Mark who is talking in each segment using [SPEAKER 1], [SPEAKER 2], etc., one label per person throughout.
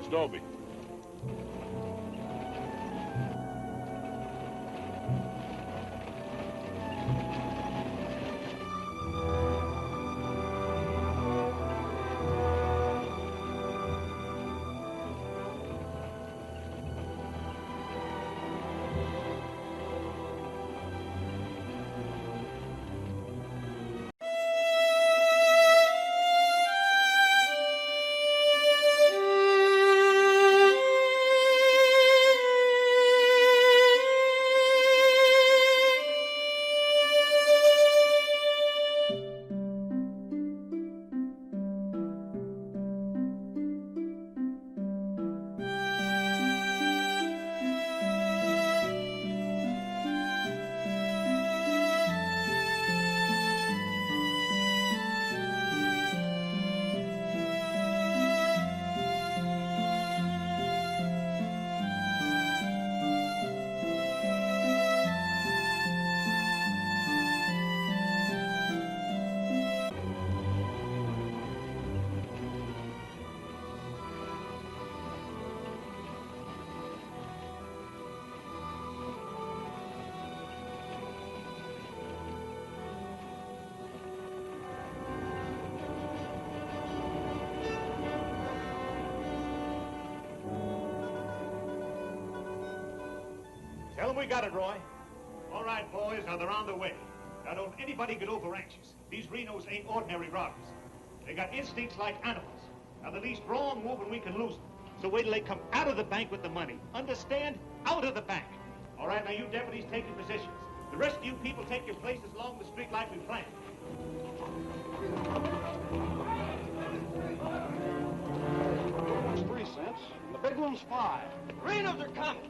[SPEAKER 1] Dobie.
[SPEAKER 2] Tell them we got it, Roy. All right, boys, now they're on the way. Now, don't anybody get over anxious. These Renos ain't ordinary robbers. They got instincts like animals. Now, the least wrong move and we can lose them. So wait till they come out of the bank with the money. Understand? Out of the bank. All right, now you deputies take your positions. The rest of you people take your places along the street like we planned.
[SPEAKER 3] It's 3 cents. The big one's 5.
[SPEAKER 4] Renos are coming.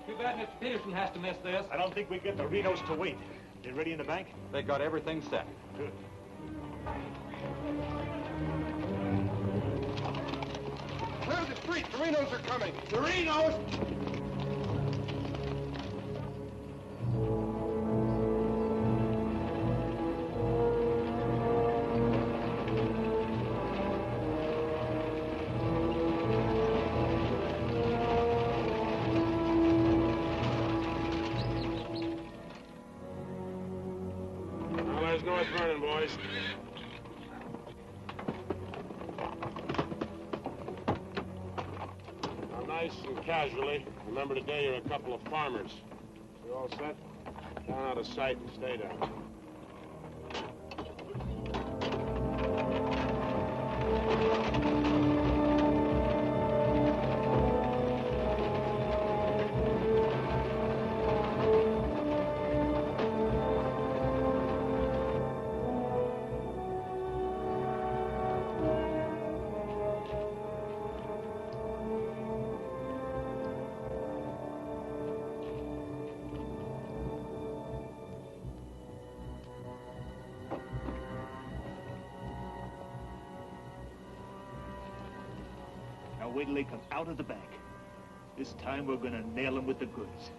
[SPEAKER 4] Too bad Mr. Peterson has to miss this.
[SPEAKER 2] I don't think we get the Renos to wait. They ready in the bank?
[SPEAKER 3] They got everything set.
[SPEAKER 2] Good.
[SPEAKER 3] Clear the street. The Renos are coming.
[SPEAKER 2] The Renos!
[SPEAKER 1] North Vernon, boys. Now, nice and casually, remember today you're a couple of farmers. You all set? Down out of sight and stay down.
[SPEAKER 2] Now wait till they come out of the bank. This time we're gonna nail them with the goods.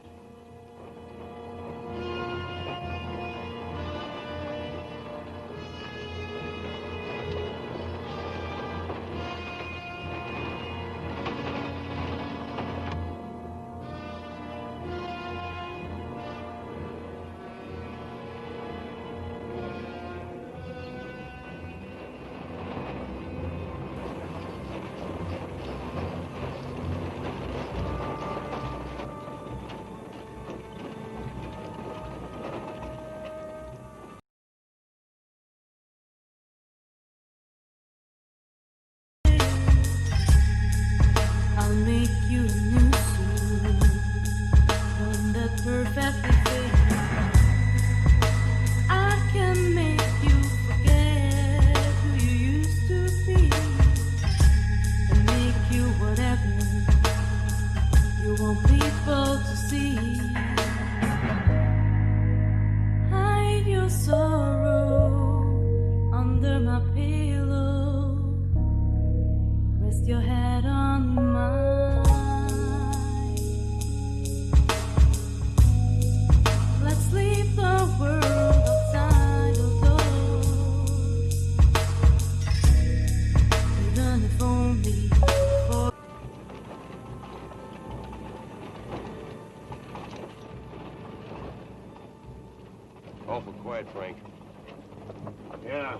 [SPEAKER 5] Even if
[SPEAKER 1] Yeah.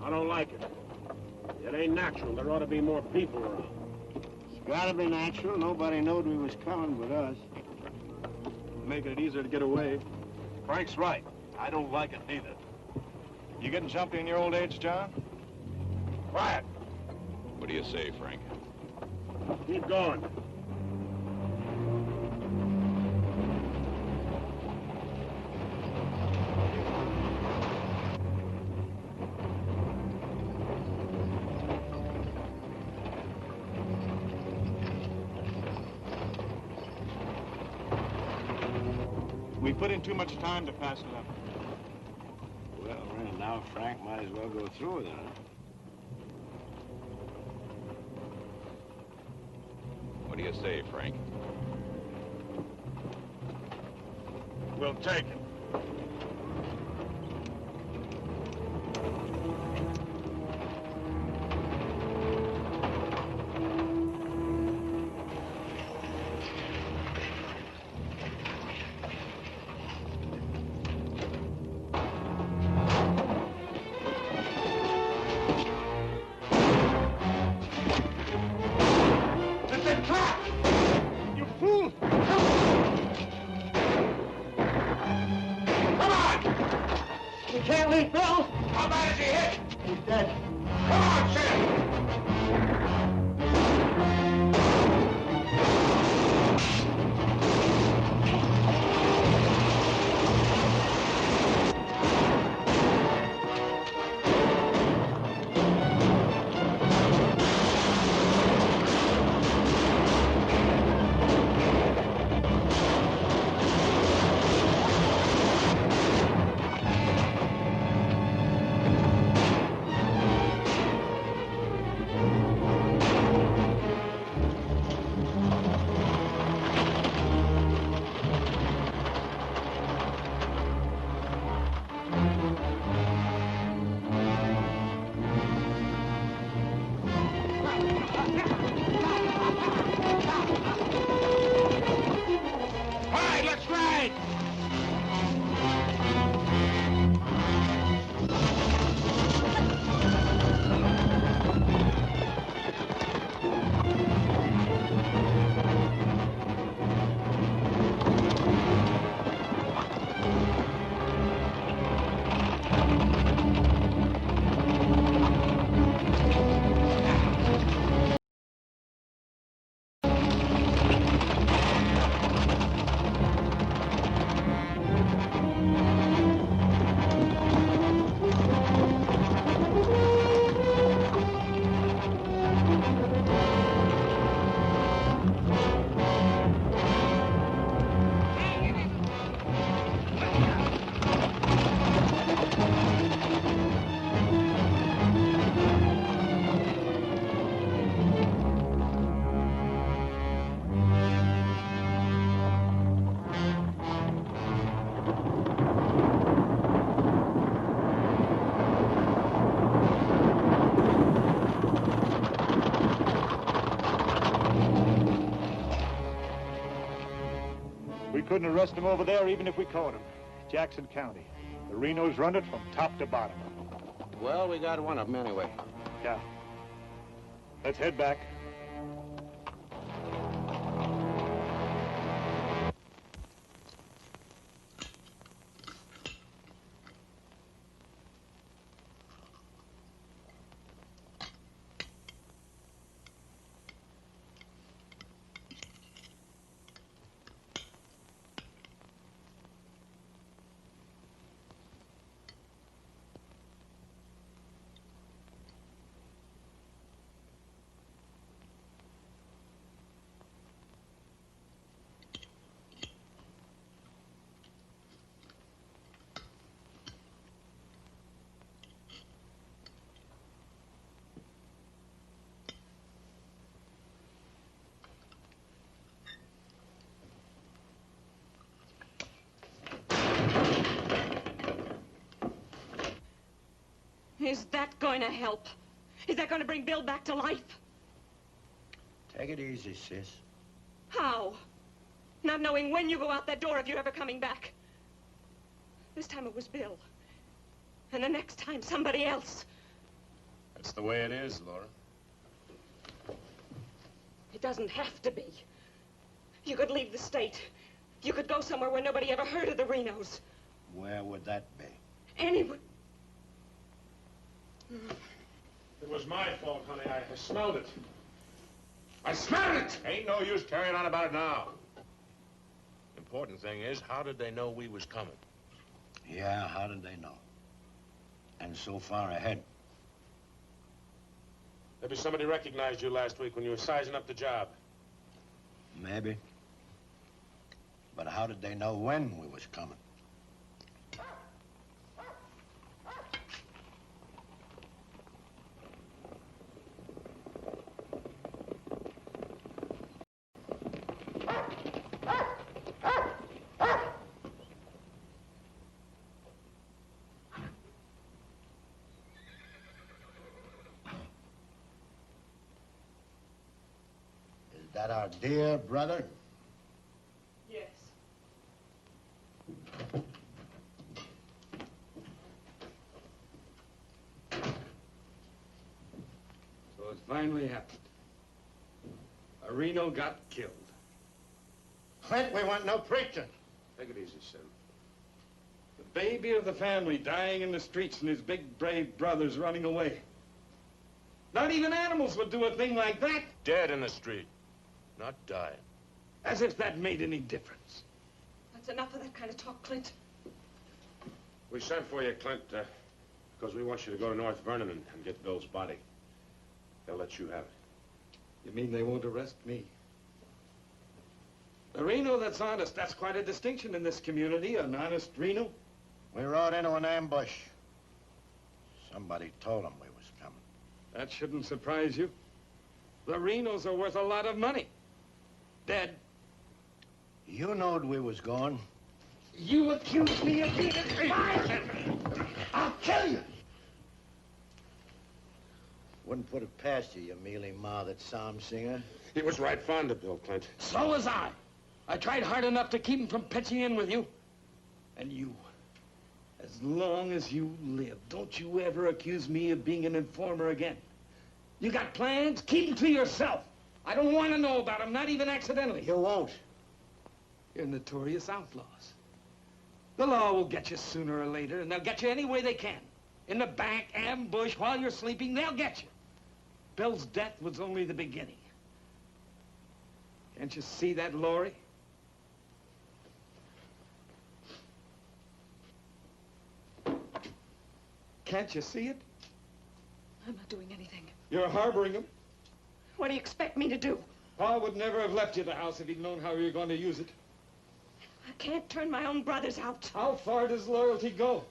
[SPEAKER 1] I don't like it. It ain't natural. There ought to be more people around.
[SPEAKER 5] It's gotta be natural. Nobody knowed we was coming but us.
[SPEAKER 3] Making it easier to get away.
[SPEAKER 2] Frank's right. I don't like it neither. You getting jumpy in your old age, John? Quiet.
[SPEAKER 6] What do you say, Frank?
[SPEAKER 1] Keep going.
[SPEAKER 2] We put in too much time to pass it up.
[SPEAKER 5] Well, now Frank might as well go through with it, huh?
[SPEAKER 6] What do you say, Frank?
[SPEAKER 1] We'll take it.
[SPEAKER 2] We couldn't arrest him over there even if we caught him. Jackson County. The Renos run it from top to bottom.
[SPEAKER 3] Well, we got one of them anyway.
[SPEAKER 2] Yeah. Let's head back.
[SPEAKER 7] Is that going to help? Is that going to bring Bill back to life?
[SPEAKER 5] Take it easy, sis.
[SPEAKER 7] How? Not knowing when you go out that door if you're ever coming back. This time it was Bill. And the next time, somebody else.
[SPEAKER 1] That's the way it is, Laura.
[SPEAKER 7] It doesn't have to be. You could leave the state. You could go somewhere where nobody ever heard of the Renos.
[SPEAKER 5] Where would that be?
[SPEAKER 7] Anywhere.
[SPEAKER 1] It was my fault, honey. I smelled it. I smelled it! Ain't no use carrying on about it now. Important thing is, how did they know we was coming?
[SPEAKER 5] Yeah, how did they know? And so far ahead.
[SPEAKER 1] Maybe somebody recognized you last week when you were sizing up the job.
[SPEAKER 5] Maybe. But how did they know when we was coming? Is that our dear brother?
[SPEAKER 7] Yes.
[SPEAKER 8] So it's finally happened. A Reno got killed.
[SPEAKER 5] Clint, we want no preaching.
[SPEAKER 1] Take it easy, Sim.
[SPEAKER 8] The baby of the family dying in the streets and his big, brave brothers running away. Not even animals would do a thing like that.
[SPEAKER 1] Dead in the street, not dying.
[SPEAKER 8] As if that made any difference.
[SPEAKER 7] That's enough of that kind of talk, Clint.
[SPEAKER 1] We sent for you, Clint, because we want you to go to North Vernon and get Bill's body. They'll let you have it.
[SPEAKER 8] You mean they won't arrest me? A Reno that's honest, that's quite a distinction in this community, an honest Reno.
[SPEAKER 5] We rode into an ambush. Somebody told them we was coming.
[SPEAKER 8] That shouldn't surprise you. The Renos are worth a lot of money. Dead.
[SPEAKER 5] You knowed we was going.
[SPEAKER 8] You accuse me of being a spy? I'll kill you.
[SPEAKER 5] Wouldn't put it past you, you mealy-mouthed psalm singer.
[SPEAKER 1] He was right fond of Bill, Clint.
[SPEAKER 8] So was I. I tried hard enough to keep him from pitching in with you. And you, as long as you live, don't you ever accuse me of being an informer again. You got plans? Keep them to yourself. I don't want to know about them, not even accidentally.
[SPEAKER 5] You won't.
[SPEAKER 8] You're notorious outlaws. The law will get you sooner or later, and they'll get you any way they can. In the back, ambush, while you're sleeping, they'll get you. Bill's death was only the beginning. Can't you see that, Laurie? Can't you see it?
[SPEAKER 7] I'm not doing anything.
[SPEAKER 8] You're harboring him.
[SPEAKER 7] What do you expect me to do?
[SPEAKER 8] Pa would never have left you the house if he'd known how you were going to use it.
[SPEAKER 7] I can't turn my own brothers out.
[SPEAKER 8] How far does loyalty go?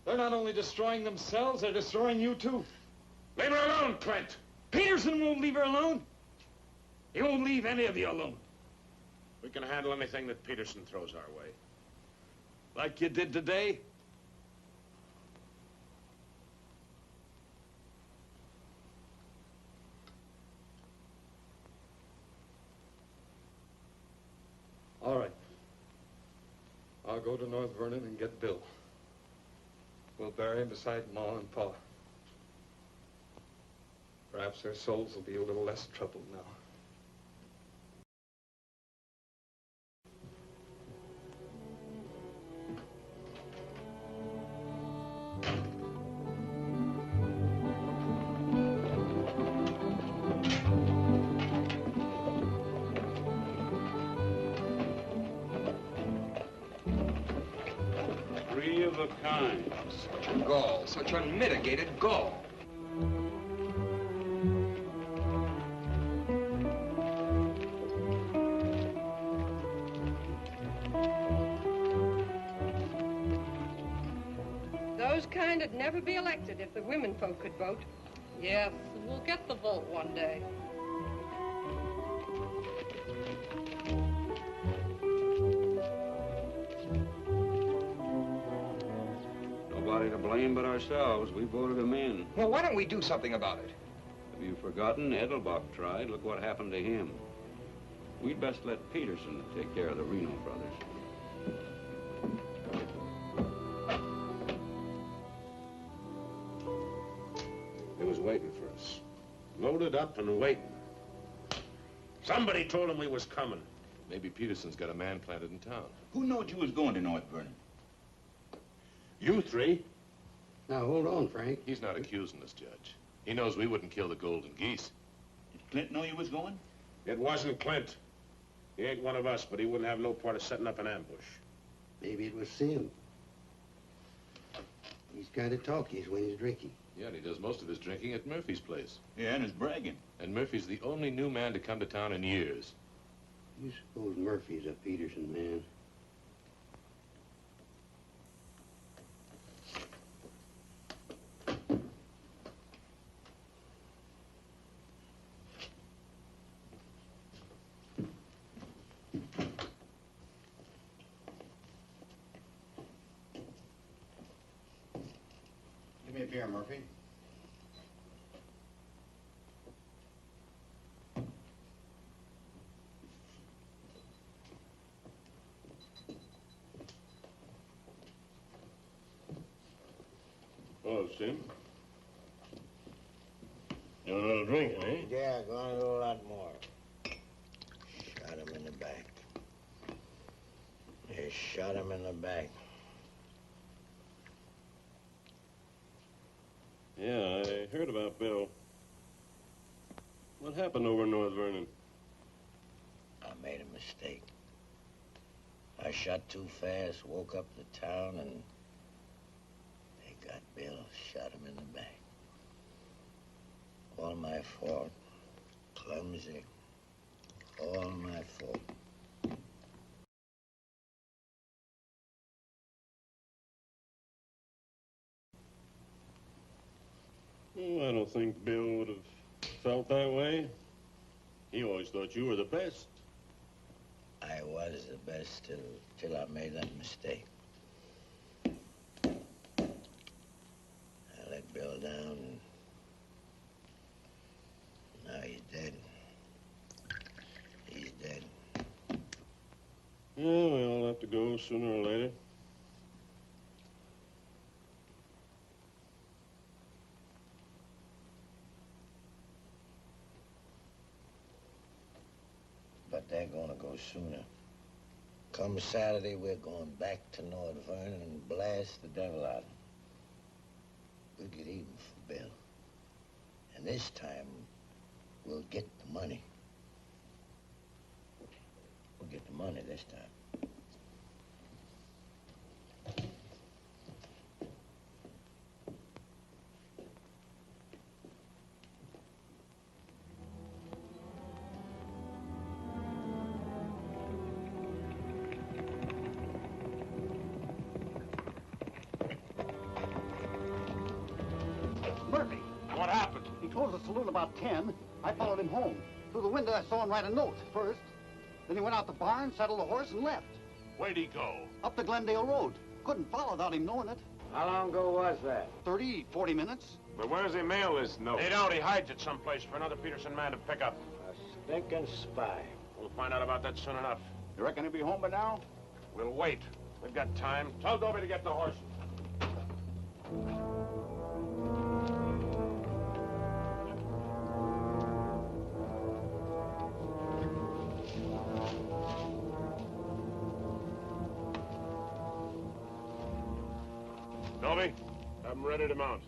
[SPEAKER 8] They're not only destroying themselves, they're destroying you, too.
[SPEAKER 1] Leave her alone, Clint!
[SPEAKER 8] Peterson won't leave her alone. He won't leave any of you alone.
[SPEAKER 1] We can handle anything that Peterson throws our way.
[SPEAKER 8] Like you did today? All right. I'll go to North Vernon and get Bill. We'll bury him beside Ma and Pa. Perhaps their souls will be a little less troubled now.
[SPEAKER 3] Three of a kind.
[SPEAKER 4] Such a gall, such unmitigated gall.
[SPEAKER 9] Those kind'd never be elected if the women folk could vote. Yes, we'll get the vote one day.
[SPEAKER 3] Nobody to blame but ourselves. We voted him in.
[SPEAKER 4] Well, why don't we do something about it?
[SPEAKER 3] Have you forgotten? Edelbach tried. Look what happened to him. We'd best let Peterson take care of the Reno brothers.
[SPEAKER 1] waiting for us. Loaded up and waiting. Somebody told him we was coming.
[SPEAKER 6] Maybe Peterson's got a man planted in town.
[SPEAKER 10] Who knowed you was going to North Vernon?
[SPEAKER 1] You three?
[SPEAKER 11] Now, hold on, Frank.
[SPEAKER 6] He's not accusing us, Judge. He knows we wouldn't kill the golden geese.
[SPEAKER 10] Did Clint know you was going?
[SPEAKER 1] It wasn't Clint. He ain't one of us, but he wouldn't have no part of setting up an ambush.
[SPEAKER 11] Maybe it was Sim. He's kind of talky when he's drinking.
[SPEAKER 6] Yeah, and he does most of his drinking at Murphy's place.
[SPEAKER 10] Yeah, and is bragging.
[SPEAKER 6] And Murphy's the only new man to come to town in years.
[SPEAKER 11] You suppose Murphy's a Peterson man?
[SPEAKER 5] Give me a beer, Murphy.
[SPEAKER 1] Oh, Sim. You want another drink, eh?
[SPEAKER 5] Yeah, going to do a lot more. Shot him in the back. They shot him in the back.
[SPEAKER 12] Yeah, I heard about Bill. What happened over in North Vernon?
[SPEAKER 5] I made a mistake. I shot too fast, woke up the town, and they got Bill, shot him in the back. All my fault. Clumsy. All my fault.
[SPEAKER 12] Oh, I don't think Bill would have felt that way. He always thought you were the best.
[SPEAKER 5] I was the best till I made that mistake. I let Bill down, and now he's dead. He's dead.
[SPEAKER 12] Yeah, we all have to go sooner or later.
[SPEAKER 5] But they're gonna go sooner. Come Saturday, we're going back to North Vernon and blast the devil out of them. We'll get even for Bill. And this time, we'll get the money. We'll get the money this time.
[SPEAKER 2] Murphy,
[SPEAKER 1] What happened?
[SPEAKER 2] he told the saloon about 10. I followed him home. Through the window, I saw him write a note first. Then he went out the barn, saddled a horse, and left.
[SPEAKER 1] Where'd he go?
[SPEAKER 2] Up the Glendale Road. Couldn't follow without him knowing it.
[SPEAKER 5] How long ago was that?
[SPEAKER 2] 30, 40 minutes.
[SPEAKER 1] But where does he mail this note? He don't. He hides it someplace for another Peterson man to pick up.
[SPEAKER 5] A stinking spy.
[SPEAKER 1] We'll find out about that soon enough.
[SPEAKER 2] You reckon he'll be home by now?
[SPEAKER 1] We'll wait. We've got time. Tell Dobie to get the horse. Dobie, have him ready to mount.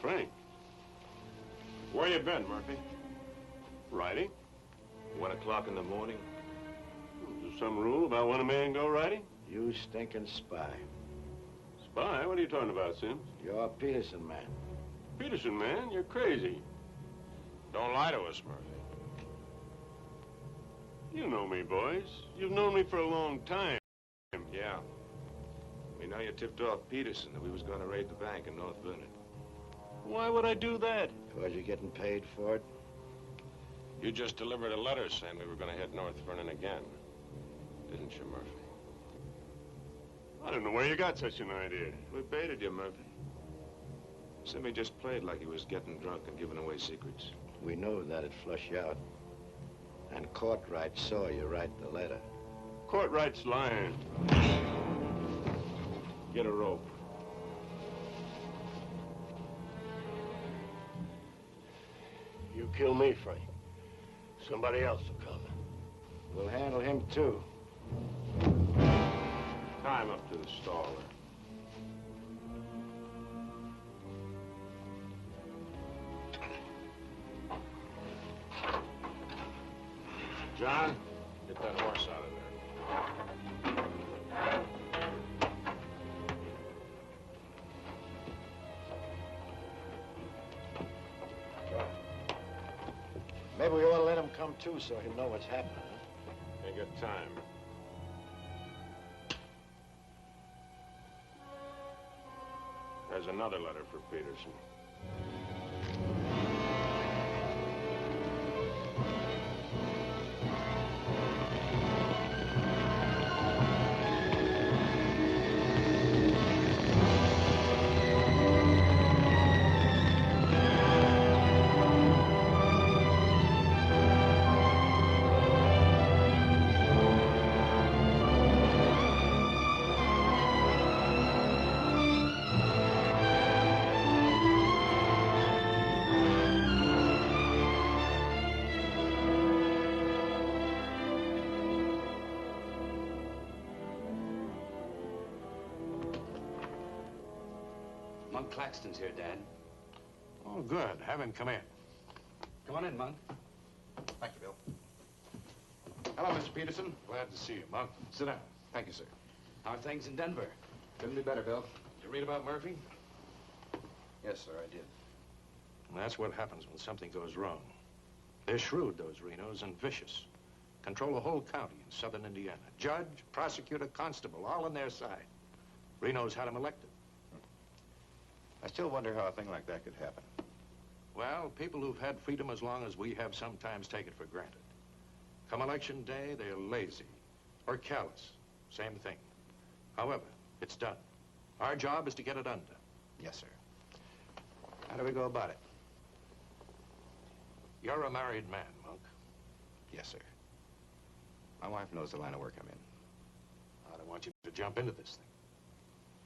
[SPEAKER 12] Frank,
[SPEAKER 1] Where you been, Murphy?
[SPEAKER 12] riding?
[SPEAKER 6] 1 o'clock in the morning.
[SPEAKER 12] Is there some rule about when a man go riding?
[SPEAKER 5] You stinking spy.
[SPEAKER 12] Spy? What are you talking about, Sims?
[SPEAKER 5] You're a Peterson man.
[SPEAKER 12] Peterson, man, you're crazy.
[SPEAKER 1] Don't lie to us, Murphy.
[SPEAKER 12] You know me, boys. You've known me for a long time.
[SPEAKER 1] Yeah.
[SPEAKER 6] We know you tipped off Peterson that we was going to raid the bank in North Vernon.
[SPEAKER 12] Why would I do that?
[SPEAKER 5] Because you're getting paid for it?
[SPEAKER 1] You just delivered a letter saying we were going to hit North Vernon again. Didn't you, Murphy?
[SPEAKER 12] I don't know where you got such an idea.
[SPEAKER 6] We baited you, Murphy. Simmy just played like he was getting drunk and giving away secrets.
[SPEAKER 5] We know that'd flush you out. And Courtright saw you write the letter.
[SPEAKER 12] Courtright's lying.
[SPEAKER 6] Get a rope.
[SPEAKER 5] You kill me, Frank. Somebody else will come. We'll handle him, too.
[SPEAKER 6] Tie him up to the stall there. John, get that horse out of there.
[SPEAKER 5] Maybe we ought to let him come, too, so he'll know what's happening, huh?
[SPEAKER 6] Ain't got time. There's another letter for Peterson.
[SPEAKER 3] Monk Claxton's here, Dad.
[SPEAKER 1] Oh, good. Have him come in.
[SPEAKER 3] Come on in, Monk.
[SPEAKER 1] Thank you, Bill. Hello, Mr. Peterson. Glad to see you, Monk. Sit down. Thank you, sir.
[SPEAKER 3] How are things in Denver?
[SPEAKER 4] Couldn't be better, Bill.
[SPEAKER 1] Did you read about Murphy?
[SPEAKER 4] Yes, sir, I did.
[SPEAKER 1] And that's what happens when something goes wrong. They're shrewd, those Renos, and vicious. Control a whole county in southern Indiana. Judge, prosecutor, constable, all on their side. Renos had him elected.
[SPEAKER 6] I still wonder how a thing like that could happen.
[SPEAKER 1] Well, people who've had freedom as long as we have sometimes take it for granted. Come election day, they're lazy or callous. Same thing. However, it's done. Our job is to get it undone.
[SPEAKER 6] Yes, sir. How do we go about it?
[SPEAKER 1] You're a married man, Monk.
[SPEAKER 6] Yes, sir. My wife knows the line of work I'm in.
[SPEAKER 1] I don't want you to jump into this thing.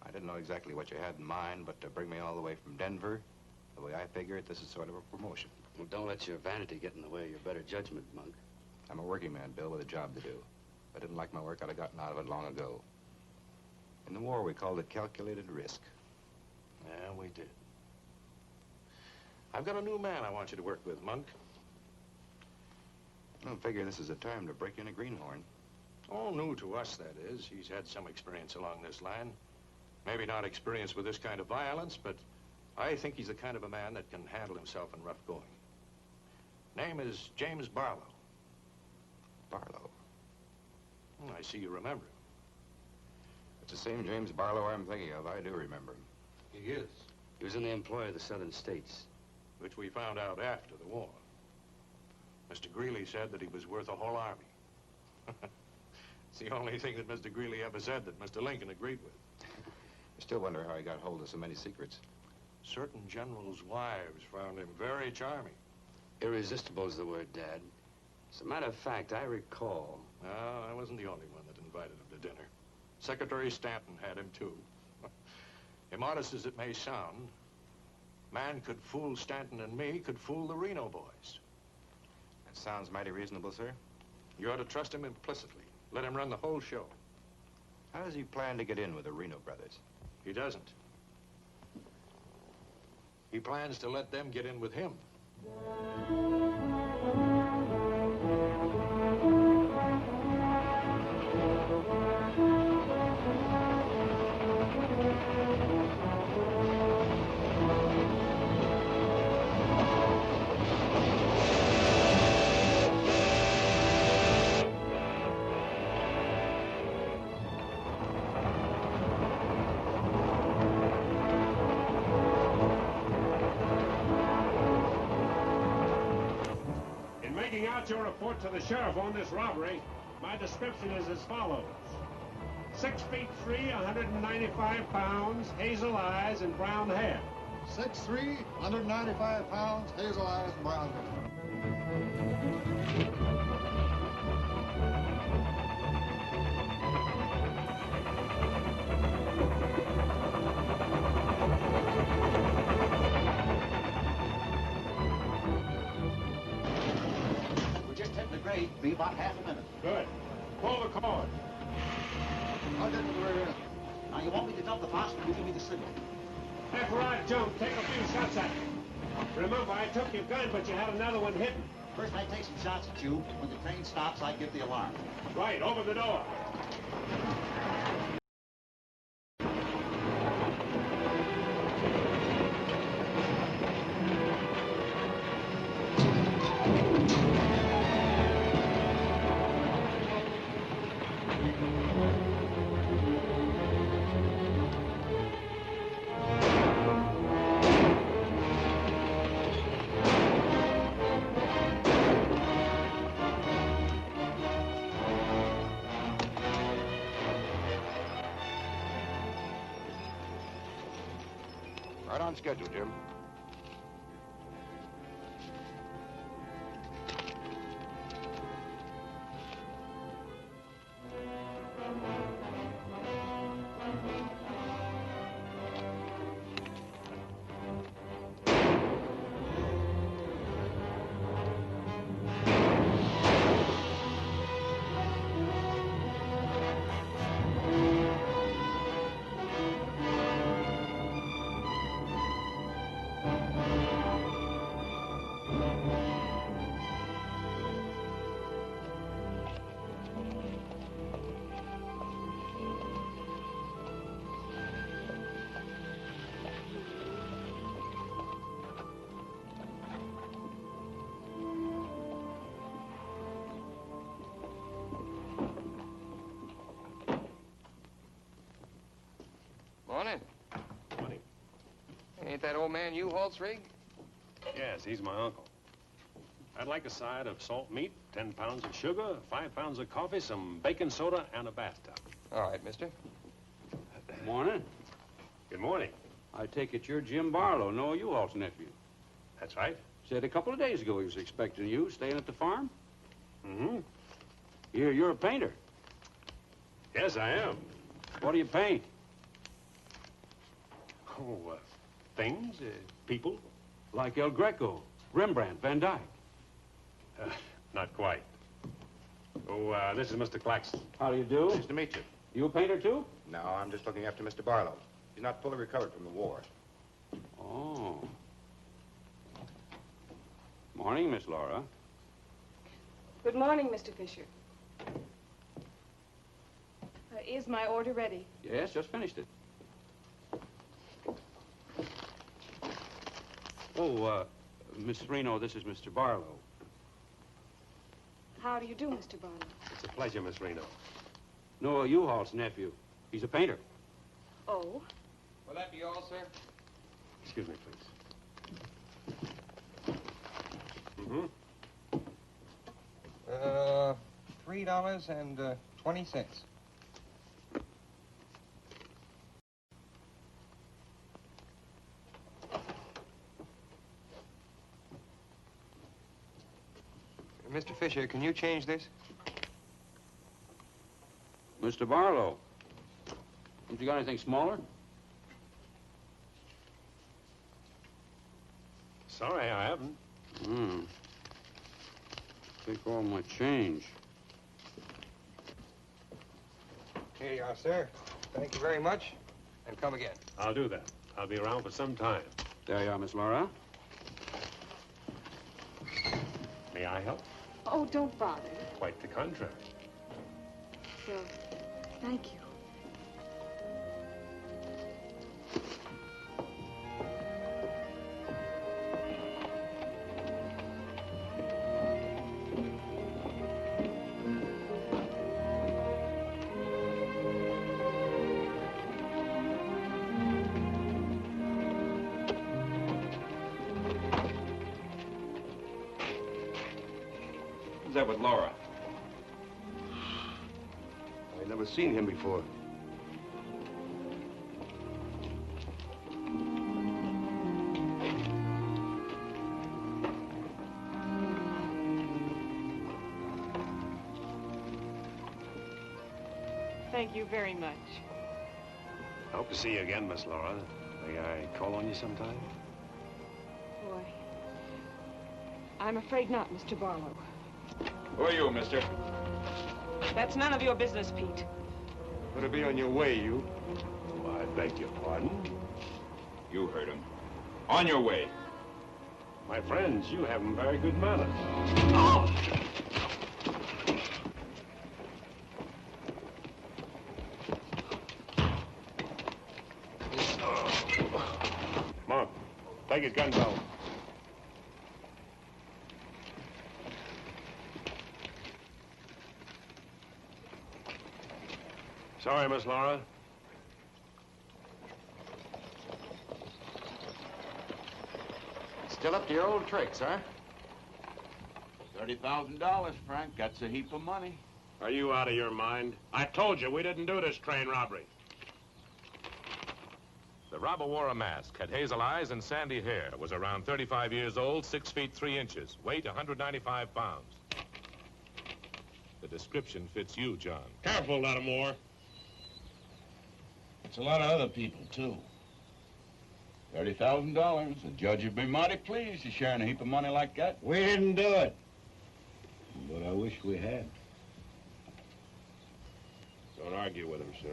[SPEAKER 6] I didn't know exactly what you had in mind, but to bring me all the way from Denver, the way I figure it, this is sort of a promotion.
[SPEAKER 3] Well, don't let your vanity get in the way of your better judgment, Monk.
[SPEAKER 6] I'm a working man, Bill, with a job to do. If I didn't like my work, I'd have gotten out of it long ago. In the war, we called it calculated risk.
[SPEAKER 1] Yeah, we did. I've got a new man I want you to work with, Monk.
[SPEAKER 6] I don't figure this is a time to break in a greenhorn.
[SPEAKER 1] Oh, new to us, that is. He's had some experience along this line. Maybe not experience with this kind of violence, but I think he's the kind of a man that can handle himself in rough going. Name is James Barlow.
[SPEAKER 6] Barlow?
[SPEAKER 1] I see you remember him.
[SPEAKER 6] It's the same James Barlow I'm thinking of. I do remember him.
[SPEAKER 1] He is.
[SPEAKER 3] He was in the employ of the southern states.
[SPEAKER 1] Which we found out after the war. Mr. Greeley said that he was worth a whole army. It's the only thing that Mr. Greeley ever said that Mr. Lincoln agreed with.
[SPEAKER 6] I still wonder how he got hold of so many secrets.
[SPEAKER 1] Certain generals' wives found him very charming.
[SPEAKER 3] Irresistible is the word, Dad. As a matter of fact, I recall...
[SPEAKER 1] No, I wasn't the only one that invited him to dinner. Secretary Stanton had him, too. Immodest as it may sound, man could fool Stanton and me, could fool the Reno boys.
[SPEAKER 6] That sounds mighty reasonable, sir.
[SPEAKER 1] You ought to trust him implicitly. Let him run the whole show.
[SPEAKER 6] How does he plan to get in with the Reno brothers?
[SPEAKER 1] He doesn't. He plans to let them get in with him.
[SPEAKER 12] making out your report to the sheriff on this robbery, my description is as follows. 6 feet 3, 195 pounds, hazel eyes, and brown hair.
[SPEAKER 13] 6'3", 195 pounds, hazel eyes, and brown hair.
[SPEAKER 14] We're just hitting the grade. Be about half a minute.
[SPEAKER 12] Good. Pull the cord.
[SPEAKER 13] I'll get to the rear end.
[SPEAKER 14] Now, you want me to dump the phosphorus? You give me the signal.
[SPEAKER 12] After I jump, take a few shots at me. Remember, I took your gun, but you had another one hidden.
[SPEAKER 14] First, I take some shots at you. When the train stops, I give the alarm.
[SPEAKER 12] Right, open the door.
[SPEAKER 6] Right on schedule, Jim.
[SPEAKER 15] Morning.
[SPEAKER 12] Morning.
[SPEAKER 15] Ain't that old man U-Haul's rig?
[SPEAKER 12] Yes, he's my uncle. I'd like a side of salt meat, 10 pounds of sugar, 5 pounds of coffee, some baking soda, and a bathtub.
[SPEAKER 15] All right, mister.
[SPEAKER 3] Morning.
[SPEAKER 12] Good morning.
[SPEAKER 3] I take it you're Jim Barlow, Noah U-Haul's nephew.
[SPEAKER 12] That's right.
[SPEAKER 3] Said a couple of days ago he was expecting you, staying at the farm.
[SPEAKER 12] Mm-hmm.
[SPEAKER 3] You're a painter.
[SPEAKER 12] Yes, I am.
[SPEAKER 3] What do you paint?
[SPEAKER 12] Oh, things, people.
[SPEAKER 3] Like El Greco, Rembrandt, Van Dyke.
[SPEAKER 12] Not quite. Oh, this is Mr. Claxton.
[SPEAKER 3] How do you do?
[SPEAKER 6] Nice to meet you.
[SPEAKER 3] You a painter, too?
[SPEAKER 6] No, I'm just looking after Mr. Barlow. He's not fully recovered from the war.
[SPEAKER 3] Oh. Morning, Miss Laura.
[SPEAKER 7] Good morning, Mr. Fisher. Is my order ready?
[SPEAKER 3] Yes, just finished it. Oh, Miss Reno, this is Mr. Barlow.
[SPEAKER 7] How do you do, Mr. Barlow?
[SPEAKER 12] It's a pleasure, Miss Reno.
[SPEAKER 3] Noah U-Haul's nephew. He's a painter.
[SPEAKER 7] Oh?
[SPEAKER 15] Will that be all, sir?
[SPEAKER 12] Excuse me, please. Mm-hmm.
[SPEAKER 15] $3.20. Mr. Fisher, can you change this?
[SPEAKER 3] Mr. Barlow. Haven't you got anything smaller?
[SPEAKER 12] Sorry, I haven't.
[SPEAKER 3] Take all my change.
[SPEAKER 15] Here you are, sir. Thank you very much. And come again.
[SPEAKER 12] I'll do that. I'll be around for some time.
[SPEAKER 3] There you are, Miss Laura.
[SPEAKER 12] May I help?
[SPEAKER 7] Oh, don't bother.
[SPEAKER 12] Quite the contrary.
[SPEAKER 7] So, thank you.
[SPEAKER 3] that with Laura?
[SPEAKER 16] I never seen him before.
[SPEAKER 7] Thank you very much.
[SPEAKER 16] I hope to see you again, Miss Laura. May I call on you sometime?
[SPEAKER 7] Boy, I'm afraid not, Mr. Barlow.
[SPEAKER 3] Who are you, mister?
[SPEAKER 7] That's none of your business, Pete.
[SPEAKER 16] Better be on your way, you. Oh, I beg your pardon.
[SPEAKER 3] You heard him. On your way.
[SPEAKER 16] My friends, you have very good manners. Come on. Take his gun belt. Sorry, Miss Laura.
[SPEAKER 14] Still up to your old tricks, huh?
[SPEAKER 10] $30,000, Frank. That's a heap of money.
[SPEAKER 12] Are you out of your mind? I told you we didn't do this train robbery.
[SPEAKER 17] The robber wore a mask, had hazel eyes and sandy hair, was around 35 years old, 6 feet 3 inches, weight 195 pounds. The description fits you, John.
[SPEAKER 12] Careful, Lattimore.
[SPEAKER 10] It's a lot of other people, too. $30,000. The judge would be mighty pleased to sharing a heap of money like that.
[SPEAKER 11] We didn't do it. But I wish we had.
[SPEAKER 16] Don't argue with him, sir.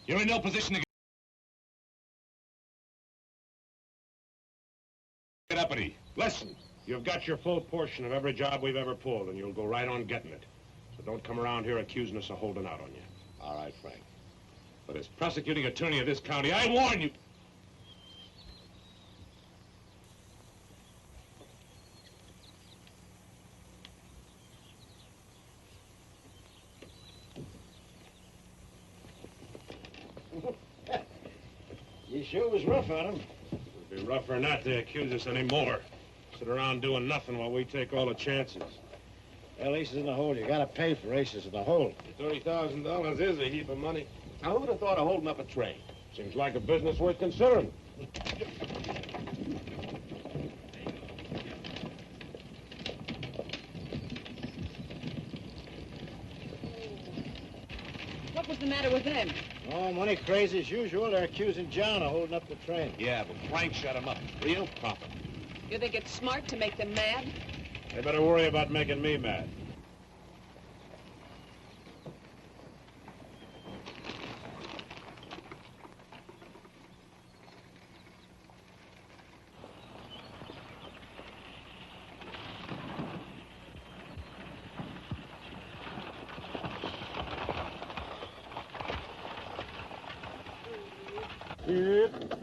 [SPEAKER 17] You're in no position to get uppity.
[SPEAKER 12] Listen, you've got your full portion of every job we've ever pulled, and you'll go right on getting it. So don't come around here accusing us of holding out on you.
[SPEAKER 16] All right, Frank.
[SPEAKER 12] But as prosecuting attorney of this county, I warn you.
[SPEAKER 11] You sure was rough on him.
[SPEAKER 12] It'd be rougher not to accuse us anymore. Sit around doing nothing while we take all the chances.
[SPEAKER 11] Well, aces in the hole. You gotta pay for aces in the hole.
[SPEAKER 12] $30,000 is a heap of money. Now, who would have thought of holding up a train? Seems like a business worth considering.
[SPEAKER 7] What was the matter with them?
[SPEAKER 11] Oh, money crazy as usual. They're accusing John of holding up the train.
[SPEAKER 12] Yeah, but Frank shut him up. Real proper.
[SPEAKER 7] You think it's smart to make them mad?
[SPEAKER 12] They better worry about making me mad.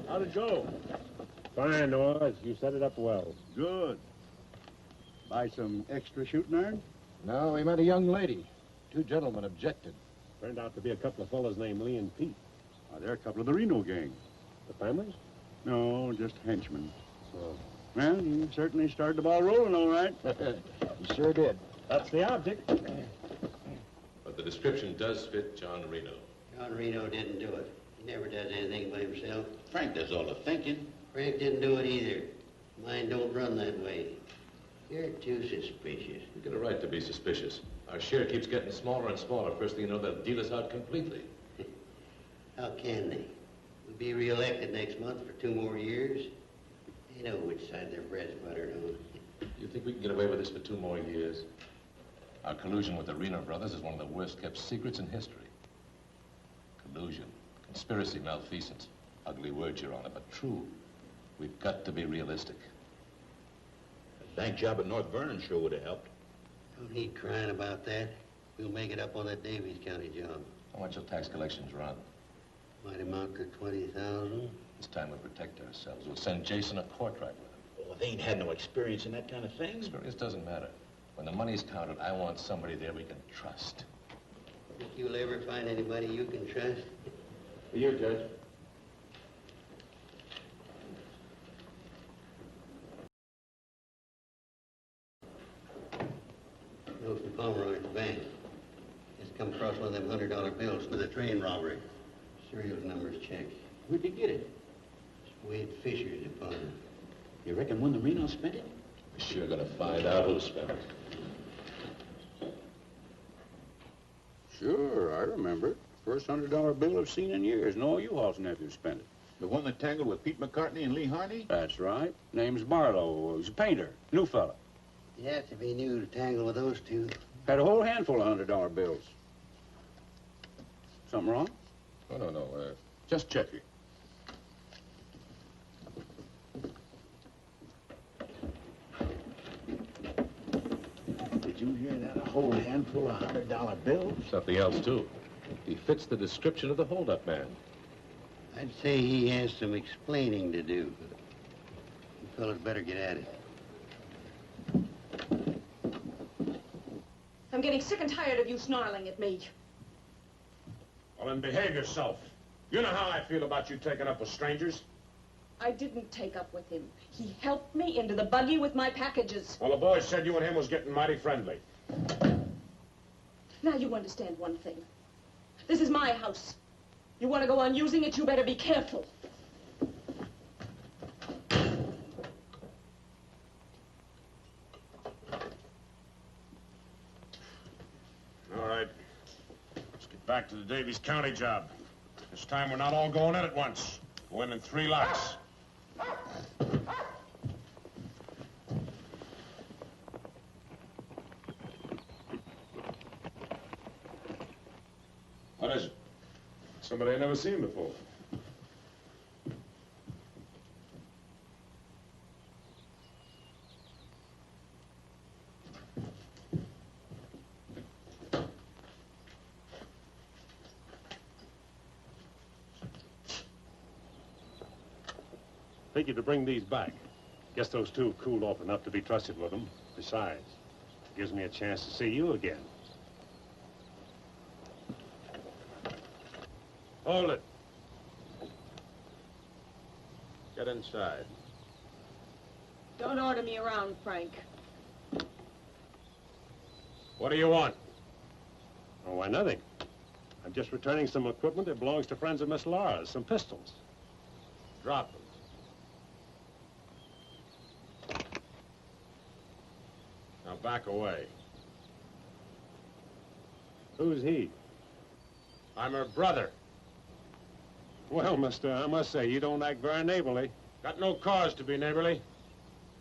[SPEAKER 2] How'd it go?
[SPEAKER 12] Fine, Oz. You set it up well.
[SPEAKER 2] Good. Buy some extra shooting iron?
[SPEAKER 1] No, we met a young lady. 2 gentlemen objected.
[SPEAKER 12] Turned out to be a couple of fellas named Lee and Pete.
[SPEAKER 2] They're a couple of the Reno gang.
[SPEAKER 12] The families?
[SPEAKER 2] No, just henchmen. So, well, you certainly started the ball rolling, all right.
[SPEAKER 1] You sure did.
[SPEAKER 12] That's the object.
[SPEAKER 17] But the description does fit John Reno.
[SPEAKER 11] John Reno didn't do it. He never does anything by himself.
[SPEAKER 10] Frank does all the thinking.
[SPEAKER 11] Frank didn't do it either. Mine don't run that way. You're too suspicious.
[SPEAKER 17] You get a right to be suspicious. Our share keeps getting smaller and smaller. First thing you know, they'll deal us out completely.
[SPEAKER 11] How can they? We'll be re-elected next month for 2 more years. They know which side their bread's buttered on.
[SPEAKER 17] You think we can get away with this for 2 more years? Our collusion with the Reno brothers is one of the worst-kept secrets in history. Collusion, conspiracy, malfeasance. Ugly words, Your Honor, but true. We've got to be realistic.
[SPEAKER 10] The bank job at North Vernon sure would have helped.
[SPEAKER 11] Don't need crying about that. We'll make it up on that Davies County job.
[SPEAKER 17] How much will tax collections run?
[SPEAKER 11] Might amount to 20,000.
[SPEAKER 17] This time we protect ourselves. We'll send Jason a portrait with him.
[SPEAKER 10] Well, they ain't had no experience in that kind of thing.
[SPEAKER 17] Experience doesn't matter. When the money's counted, I want somebody there we can trust.
[SPEAKER 11] Think you'll ever find anybody you can trust?
[SPEAKER 12] You, Judge.
[SPEAKER 11] $100 bills for the train robbery. Serial numbers checked.
[SPEAKER 14] Where'd you get it?
[SPEAKER 11] Wade Fisher's deposit.
[SPEAKER 14] You reckon one of the Reno spent it?
[SPEAKER 17] We're sure gonna find out who spent it.
[SPEAKER 10] Sure, I remember. First $100 bill I've seen in years. Noah U-Haul's nephew spent it.
[SPEAKER 14] The one that tangled with Pete McCartney and Lee Harney?
[SPEAKER 10] That's right. Name's Barlow. He's a painter. New fella.
[SPEAKER 11] You have to be new to tangle with those two.
[SPEAKER 10] Had a whole handful of $100 bills. Something wrong?
[SPEAKER 17] Oh, no. Just checking.
[SPEAKER 14] Did you hear that? A whole handful of $100 bills?
[SPEAKER 17] Something else, too. He fits the description of the holdup man.
[SPEAKER 11] I'd say he has some explaining to do. You fellas better get at it.
[SPEAKER 7] I'm getting sick and tired of you snarling at me.
[SPEAKER 12] Well, then behave yourself. You know how I feel about you taking up with strangers.
[SPEAKER 7] I didn't take up with him. He helped me into the buggy with my packages.
[SPEAKER 12] Well, the boys said you and him was getting mighty friendly.
[SPEAKER 7] Now you understand one thing. This is my house. You want to go on using it, you better be careful.
[SPEAKER 12] All right. Let's get back to the Davies County job. This time we're not all going in at once. Go in 3 lots. What is it? Somebody I never seen before. Figured to bring these back. Guess those two cooled off enough to be trusted with them. Besides, it gives me a chance to see you again. Hold it. Get inside.
[SPEAKER 7] Don't order me around, Frank.
[SPEAKER 12] What do you want? Oh, why, nothing. I'm just returning some equipment that belongs to friends of Miss Laura's, some pistols. Drop them. Now back away. Who's he? I'm her brother. Well, mister, I must say, you don't act very neighborly. Got no cause to be neighborly.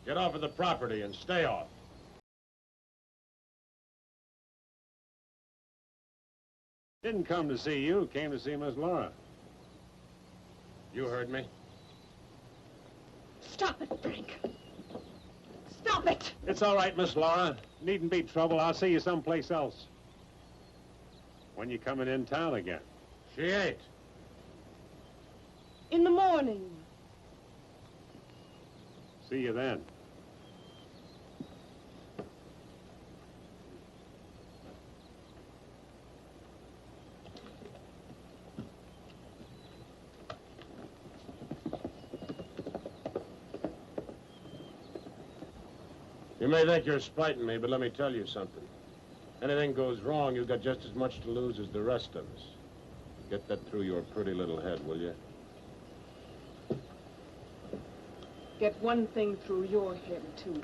[SPEAKER 12] Get off of the property and stay off. Didn't come to see you, came to see Miss Laura. You heard me.
[SPEAKER 7] Stop it, Frank. Stop it!
[SPEAKER 12] It's all right, Miss Laura. Needn't be trouble. I'll see you someplace else. When you coming in town again? She ain't.
[SPEAKER 7] In the morning.
[SPEAKER 12] See you then. You may think you're spiting me, but let me tell you something. Anything goes wrong, you've got just as much to lose as the rest of us. Get that through your pretty little head, will you?
[SPEAKER 7] Get one thing through your head, too.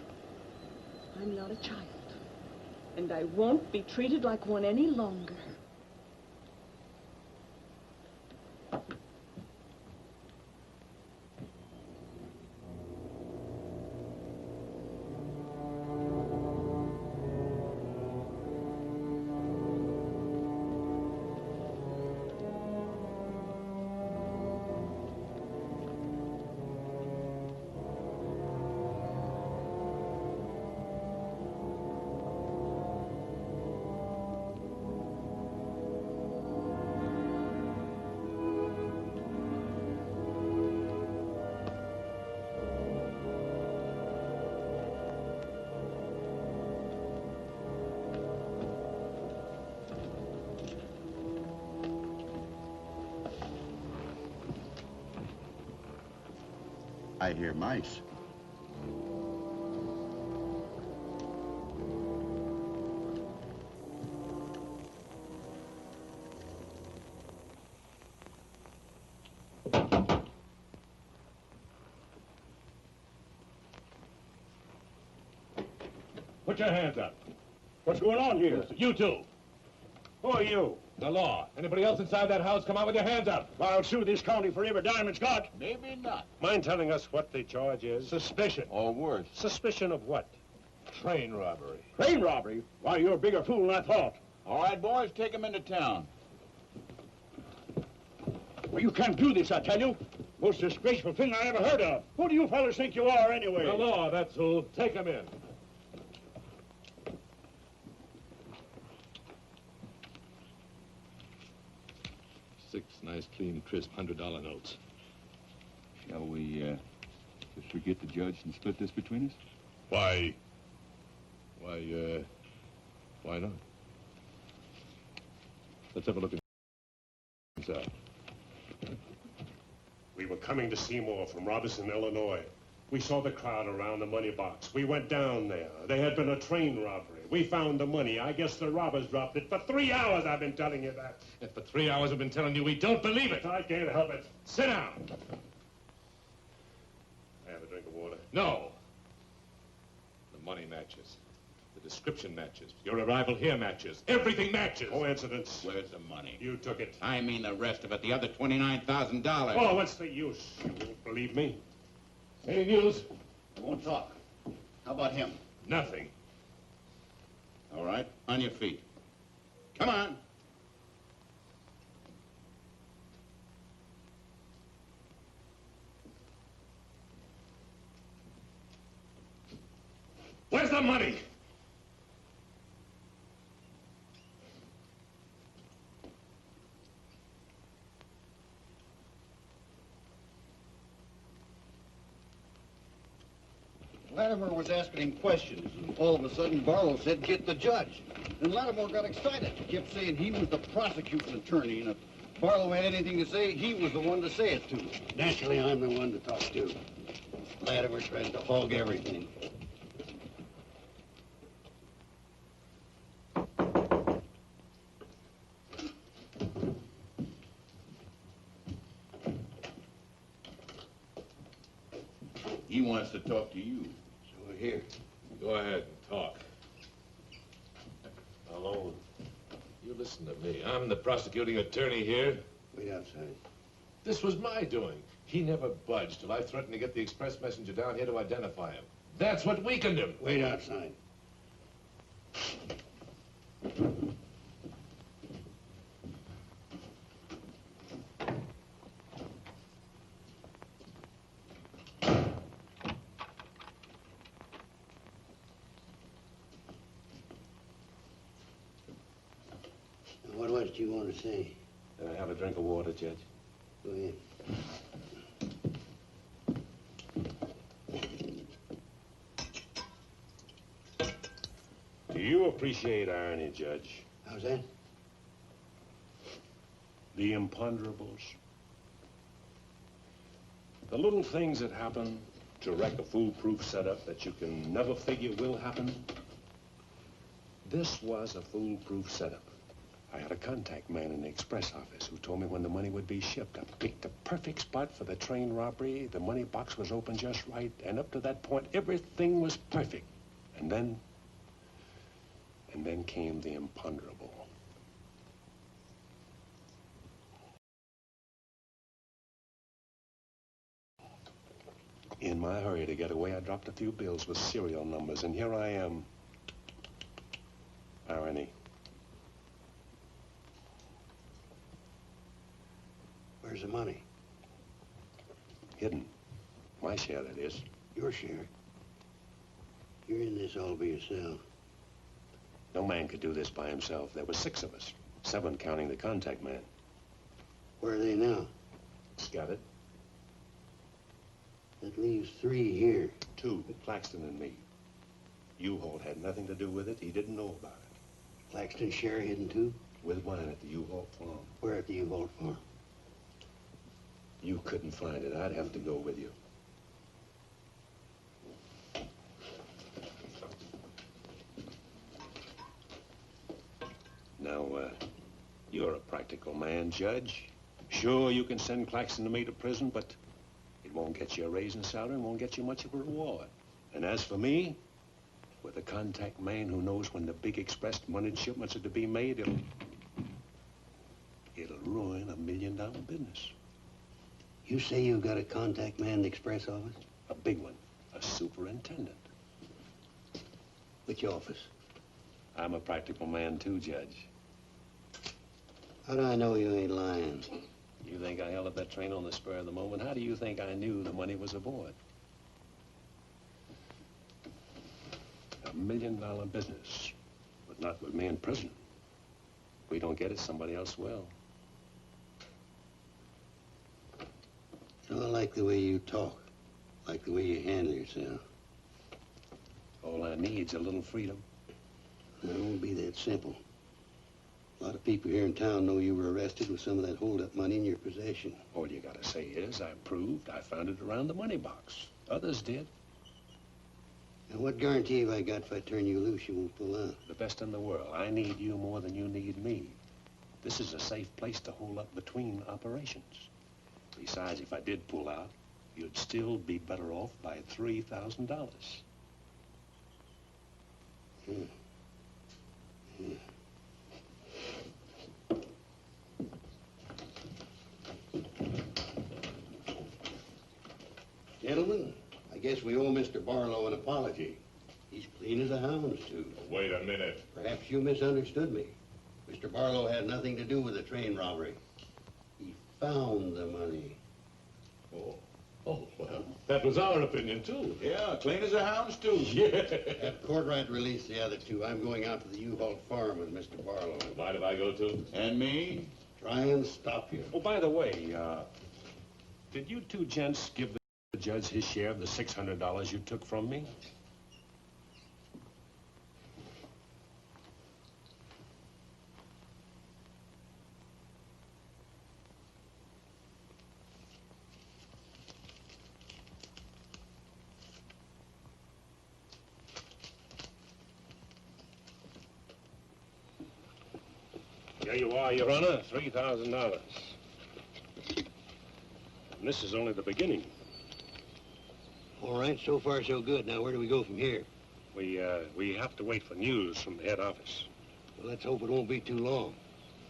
[SPEAKER 7] I'm not a child. And I won't be treated like one any longer.
[SPEAKER 10] I hear mice.
[SPEAKER 12] put your hands up. What's going on here? You two. Who are you? The law. Anybody else inside that house, come out with your hands up. I'll sue this county for every dime it's got.
[SPEAKER 14] Maybe not.
[SPEAKER 12] Mind telling us what the charge is? Suspicion.
[SPEAKER 14] Or worse.
[SPEAKER 12] Suspicion of what? Train robbery.
[SPEAKER 14] Train robbery? Why, you're a bigger fool than I thought. All right, boys, take him into town. Well, you can't do this, I tell you. Most disgraceful thing I ever heard of. Who do you fellas think you are, anyway?
[SPEAKER 12] The law, that's who. Take him in.
[SPEAKER 18] Six nice, clean, crisp $100 notes.
[SPEAKER 19] Shall we, just forget the judge and split this between us?
[SPEAKER 18] Why not? Let's have a look inside.
[SPEAKER 12] We were coming to Seymour from Robertson, Illinois. We saw the crowd around the money box. We went down there. There had been a train robbery. We found the money. I guess the robbers dropped it. For 3 hours I've been telling you that.
[SPEAKER 18] If for 3 hours I've been telling you we don't believe it.
[SPEAKER 12] I can't help it. Sit down. I have a drink of water.
[SPEAKER 18] No. The money matches. The description matches. Your arrival here matches. Everything matches.
[SPEAKER 12] Coincidence.
[SPEAKER 14] Where's the money?
[SPEAKER 12] You took it.
[SPEAKER 14] I mean the rest of it, the other $29,000.
[SPEAKER 12] Oh, what's the use? You won't believe me.
[SPEAKER 18] Any news?
[SPEAKER 14] I won't talk. How about him?
[SPEAKER 18] Nothing.
[SPEAKER 14] All right, on your feet. Come on.
[SPEAKER 18] Where's the money?
[SPEAKER 20] Latimer was asking him questions, and all of a sudden Barlow said, "Get the judge." And Latimer got excited. He kept saying he was the prosecuting attorney, and if Barlow had anything to say, he was the one to say it to. Naturally, I'm the one to talk to. Latimer tried to hog everything.
[SPEAKER 14] He wants to talk to you.
[SPEAKER 20] So we're here.
[SPEAKER 18] Go ahead and talk. Alone. You listen to me. I'm the prosecuting attorney here.
[SPEAKER 20] Wait outside.
[SPEAKER 18] This was my doing. He never budged till I threatened to get the express messenger down here to identify him. That's what weakened him.
[SPEAKER 20] Wait outside. What else do you want to say?
[SPEAKER 12] Have a drink of water, Judge.
[SPEAKER 20] Go ahead.
[SPEAKER 12] Do you appreciate irony, Judge?
[SPEAKER 20] How's that?
[SPEAKER 12] The imponderables. The little things that happen to wreck a foolproof setup that you can never figure will happen. This was a foolproof setup. I had a contact man in the express office who told me when the money would be shipped. I picked the perfect spot for the train robbery. The money box was open just right, and up to that point, everything was perfect. And then came the imponderable. In my hurry to get away, I dropped a few bills with serial numbers, and here I am. Irony.
[SPEAKER 20] Where's the money?
[SPEAKER 12] Hidden. My share, that is.
[SPEAKER 20] Your share. You're in this all by yourself.
[SPEAKER 12] No man could do this by himself. There were 6 of us. 7 counting the contact man.
[SPEAKER 20] Where are they now?
[SPEAKER 12] Scattered.
[SPEAKER 20] That leaves 3 here.
[SPEAKER 12] 2, Claxton and me. U-Haul had nothing to do with it. He didn't know about it.
[SPEAKER 20] Claxton's share hidden too?
[SPEAKER 12] With mine at the U-Haul farm.
[SPEAKER 20] Where at the U-Haul farm?
[SPEAKER 12] You couldn't find it. I'd have to go with you. Now, you're a practical man, Judge. Sure, you can send Claxton and me to prison, but it won't get you a raise in salary and won't get you much of a reward. And as for me, with a contact man who knows when the big express money shipments are to be made, it'll ruin $1 million business.
[SPEAKER 11] You say you got a contact man in the express office?
[SPEAKER 12] A big one, a superintendent.
[SPEAKER 11] Which office?
[SPEAKER 12] I'm a practical man too, Judge.
[SPEAKER 11] How do I know you ain't lying?
[SPEAKER 12] You think I held up that train on the spur of the moment? How do you think I knew the money was aboard? $1 million business, but not with me in prison. If we don't get it, somebody else will.
[SPEAKER 11] I like the way you talk, like the way you handle yourself.
[SPEAKER 12] All I need's a little freedom.
[SPEAKER 11] It won't be that simple. A lot of people here in town know you were arrested with some of that hold-up money in your possession.
[SPEAKER 12] All you gotta say is I proved I found it around the money box. Others did.
[SPEAKER 11] And what guarantee have I got if I turn you loose you won't pull out?
[SPEAKER 12] The best in the world. I need you more than you need me. This is a safe place to hold up between operations. Besides, if I did pull out, you'd still be better off by $3,000.
[SPEAKER 11] Gentlemen, I guess we owe Mr. Barlow an apology. He's clean as a hound's tooth.
[SPEAKER 18] Wait a minute.
[SPEAKER 11] Perhaps you misunderstood me. Mr. Barlow had nothing to do with the train robbery. He found the money.
[SPEAKER 18] Oh, well, that was our opinion, too.
[SPEAKER 20] Yeah, clean as a hound's tooth.
[SPEAKER 18] Yeah.
[SPEAKER 11] Have Courtright release the other two. I'm going out to the U-Haul farm with Mr. Barlow.
[SPEAKER 18] Mind if I go, too?
[SPEAKER 20] And me?
[SPEAKER 11] Try and stop you.
[SPEAKER 12] Oh, by the way, did you two gents give the judge his share of the $600 you took from me? There you are, Your Honor, $3,000. And this is only the beginning.
[SPEAKER 11] All right, so far so good. Now where do we go from here?
[SPEAKER 12] We have to wait for news from the head office.
[SPEAKER 11] Well, let's hope it won't be too long.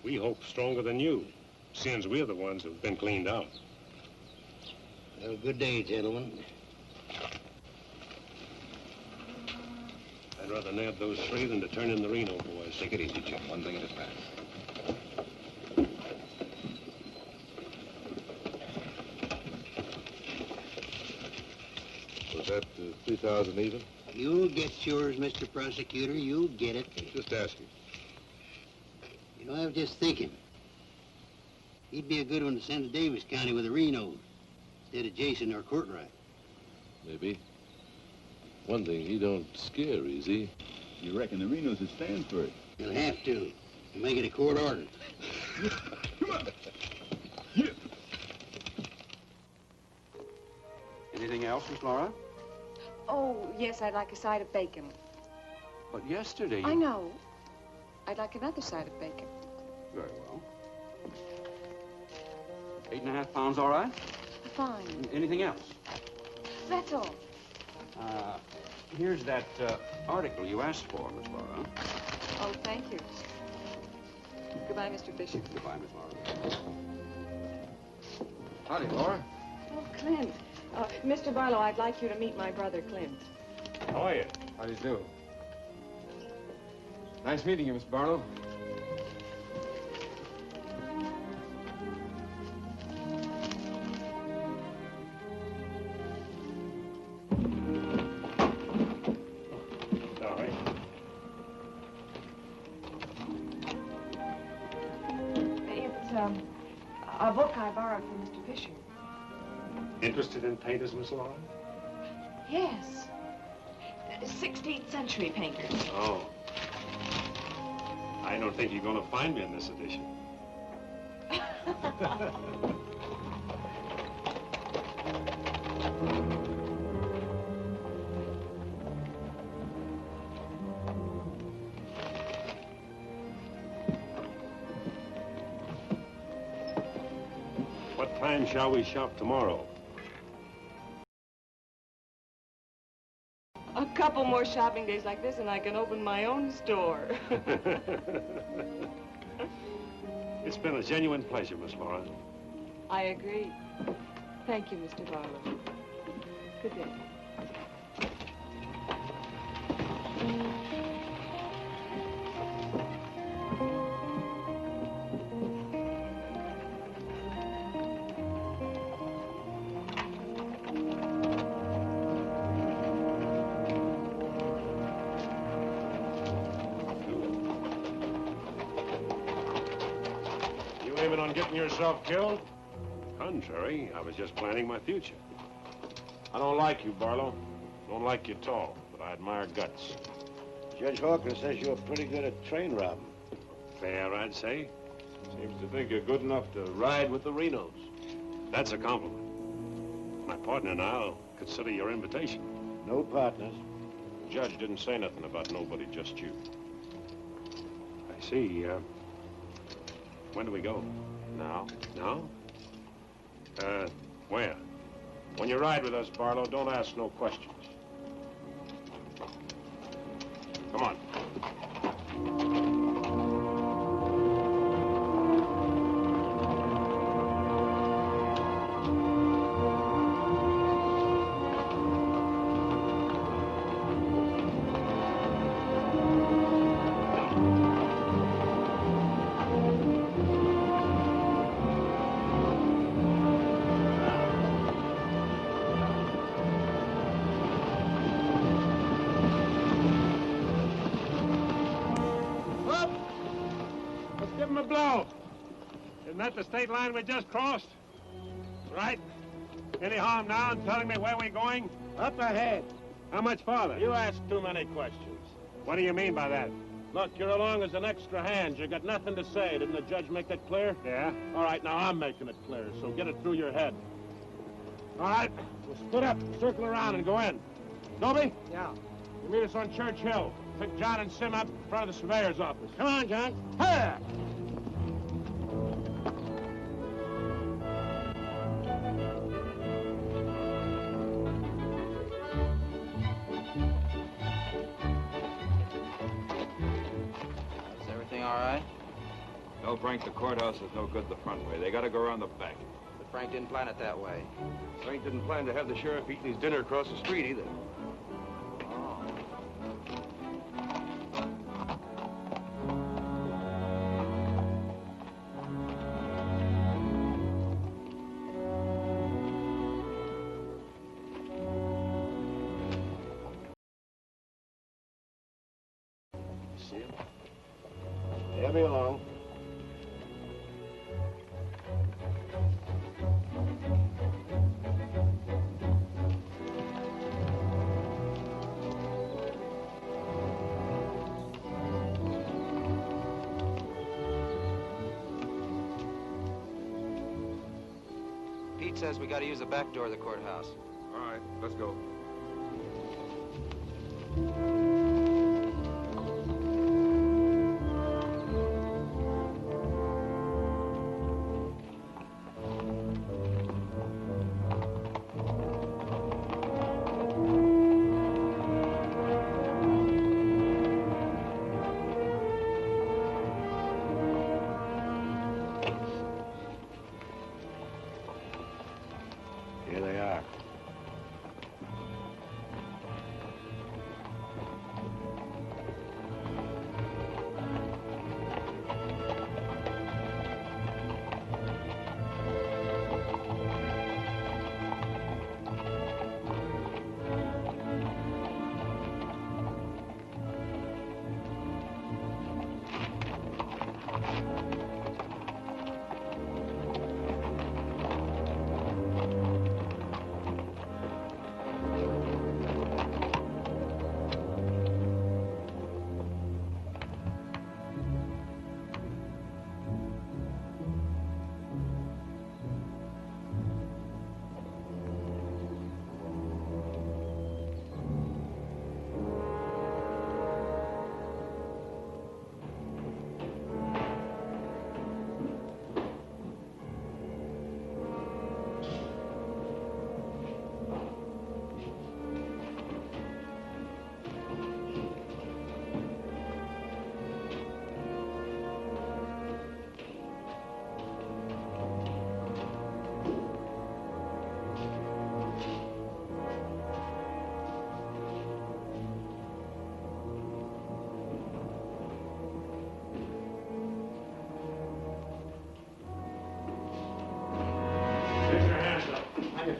[SPEAKER 12] We hope stronger than you, since we're the ones who've been cleaned out.
[SPEAKER 11] Well, good day, gentlemen.
[SPEAKER 12] I'd rather nab those three than to turn in the Reno boys.
[SPEAKER 6] Take it easy, Jim. One thing at a time.
[SPEAKER 18] Was that 3,000 even?
[SPEAKER 11] You'll get yours, Mr. Prosecutor. You'll get it.
[SPEAKER 18] Just asking.
[SPEAKER 11] You know, I was just thinking. He'd be a good one to send to Davis County with the Renos instead of Jason or Courtright.
[SPEAKER 18] Maybe. One thing, he don't scare easy.
[SPEAKER 19] You reckon the Renos would stand for it?
[SPEAKER 11] He'll have to. He'll make it a court order.
[SPEAKER 19] Come on.
[SPEAKER 3] Anything else, Miss Laura?
[SPEAKER 7] Oh, yes, I'd like a side of bacon.
[SPEAKER 3] But yesterday
[SPEAKER 7] I know. I'd like another side of bacon.
[SPEAKER 3] Very well. 8.5 pounds, all right?
[SPEAKER 7] Fine.
[SPEAKER 3] Anything else?
[SPEAKER 7] That's all.
[SPEAKER 3] Here's that article you asked for, Miss Laura.
[SPEAKER 7] Oh, thank you. Goodbye, Mr. Fisher.
[SPEAKER 3] Goodbye, Miss Laura. Howdy, Laura.
[SPEAKER 7] Oh, Clint. Mr. Barlow, I'd like you to meet my brother, Clint.
[SPEAKER 12] How are you?
[SPEAKER 15] How do you do? Nice meeting you, Miss Barlow.
[SPEAKER 12] All right.
[SPEAKER 7] It's a book I borrowed from Mr. Fisher.
[SPEAKER 12] Interested in painters, Miss Laura?
[SPEAKER 7] Yes. 16th century painters.
[SPEAKER 12] Oh. I don't think you're going to find me in this edition. What time shall we shop tomorrow?
[SPEAKER 7] A couple more shopping days like this and I can open my own store.
[SPEAKER 16] It's been a genuine pleasure, Miss Laura.
[SPEAKER 7] I agree. Thank you, Mr. Barlow. Good day.
[SPEAKER 16] You aiming on getting yourself killed? Contrary, I was just planning my future. I don't like you, Barlow. Don't like you at all, but I admire guts.
[SPEAKER 5] Judge Hawkins says you're pretty good at train robbing.
[SPEAKER 16] Fair, I'd say.
[SPEAKER 12] Seems to think you're good enough to ride with the Renos.
[SPEAKER 16] That's a compliment. My partner and I'll consider your invitation.
[SPEAKER 5] No partners.
[SPEAKER 16] The judge didn't say nothing about nobody, just you. I see. When do we go?
[SPEAKER 12] Now?
[SPEAKER 16] Now? Where? When you ride with us, Barlow, don't ask no questions. Come on.
[SPEAKER 12] Give him a blow. Isn't that the state line we just crossed? Right. Any harm now in telling me where we're going? Up ahead. How much farther? You ask too many questions. What do you mean by that? Look, you're along as an extra hand. You got nothing to say. Didn't the judge make that clear? Yeah. All right, now I'm making it clear, so get it through your head. All right, we'll split up, circle around, and go in. Dobie? Yeah. You meet us on Church Hill. Pick John and Sim up in front of the surveyor's office. Come on, John. Hey!
[SPEAKER 6] Is everything all right? No, Frank, the courthouse is no good the front way. They gotta go around the back.
[SPEAKER 15] But Frank didn't plan it that way.
[SPEAKER 6] Frank didn't plan to have the sheriff eating his dinner across the street either.
[SPEAKER 12] See him? He'll be along.
[SPEAKER 15] Pete says we gotta use the back door of the courthouse.
[SPEAKER 6] All right, let's go.
[SPEAKER 12] Here they are.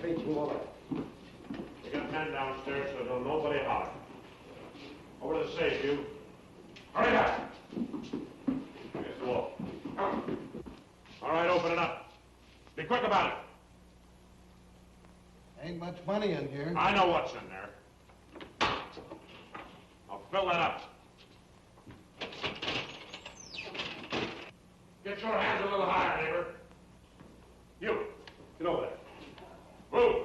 [SPEAKER 15] treat you all right.
[SPEAKER 16] You got men downstairs, so don't nobody holler. Over to the safe, you. Hurry up! Against the wall. All right, open it up. Be quick about it.
[SPEAKER 13] Ain't much money in here.
[SPEAKER 16] I know what's in there. I'll fill that up. Get your hands a little higher, neighbor. You, get over there. Move.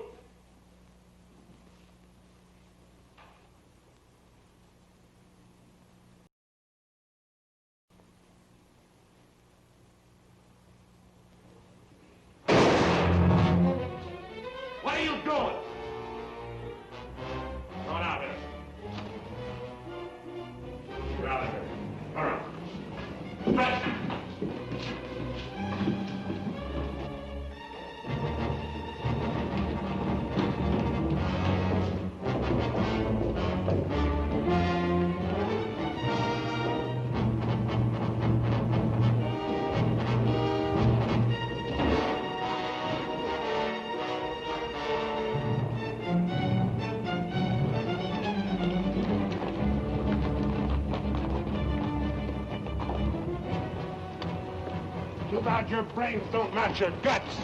[SPEAKER 16] What are you doing? Go on out here. Get out of here. All right. Stretch. Too bad your brains don't match your guts.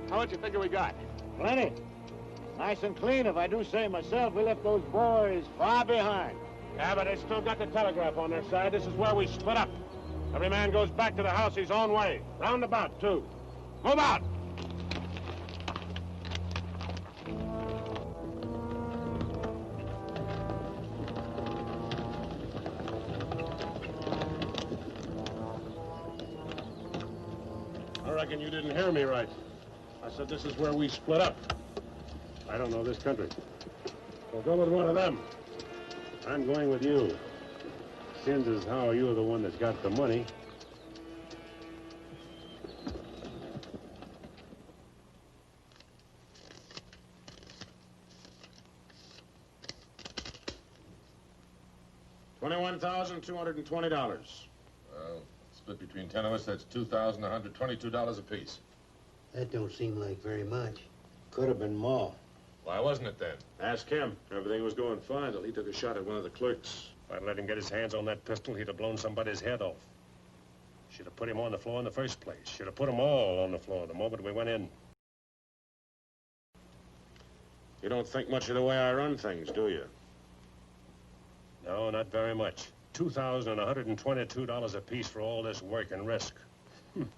[SPEAKER 2] How much you figure we got?
[SPEAKER 14] Plenty. Nice and clean, if I do say myself. We left those boys far behind.
[SPEAKER 16] Yeah, but they still got the telegraph on their side. This is where we split up. Every man goes back to the house his own way. Roundabout, too. Move out! I reckon you didn't hear me right. I said this is where we split up. I don't know this country. So go with one of them. I'm going with you. Sins is how you're the one that's got the money. $21,220.
[SPEAKER 18] Well, split between 10 of us, that's $2,122 apiece.
[SPEAKER 11] That don't seem like very much.
[SPEAKER 5] Could have been more.
[SPEAKER 18] Why wasn't it then?
[SPEAKER 16] Ask him. Everything was going fine till he took a shot at one of the clerks. If I'd let him get his hands on that pistol, he'd have blown somebody's head off. Should have put him on the floor in the first place. Should have put them all on the floor the moment we went in. You don't think much of the way I run things, do you? No, not very much. $2,122 apiece for all this work and risk. You'd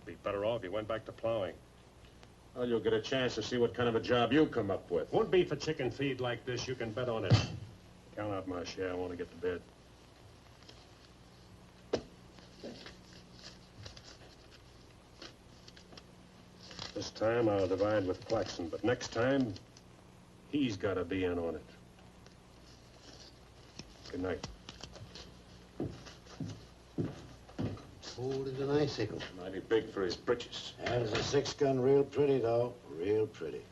[SPEAKER 16] be better off if you went back to plowing. Well, you'll get a chance to see what kind of a job you come up with. Won't be for chicken feed like this, you can bet on it. Count out my share, I want to get to bed. This time I'll divide with Claxon, but next time, he's got to be in on it. Good night.
[SPEAKER 11] Cold as an icicle.
[SPEAKER 16] Mighty big for his britches.
[SPEAKER 5] That is a 6-gun, real pretty, though. Real pretty.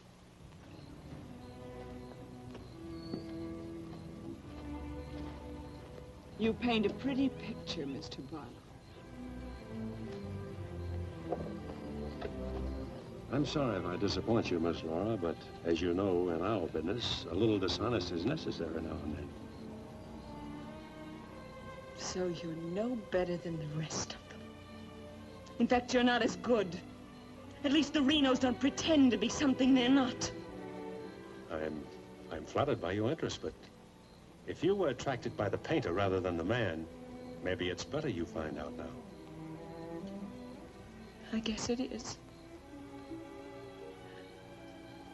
[SPEAKER 7] You paint a pretty picture, Mr. Barlow.
[SPEAKER 16] I'm sorry if I disappoint you, Miss Laura, but as you know, in our business, a little dishonest is necessary now and then.
[SPEAKER 7] So you're no better than the rest of them. In fact, you're not as good. At least the Renos don't pretend to be something they're not.
[SPEAKER 16] I'm flattered by your interest, but
[SPEAKER 12] If you were attracted by the painter rather than the man, maybe it's better you find out now.
[SPEAKER 7] I guess it is.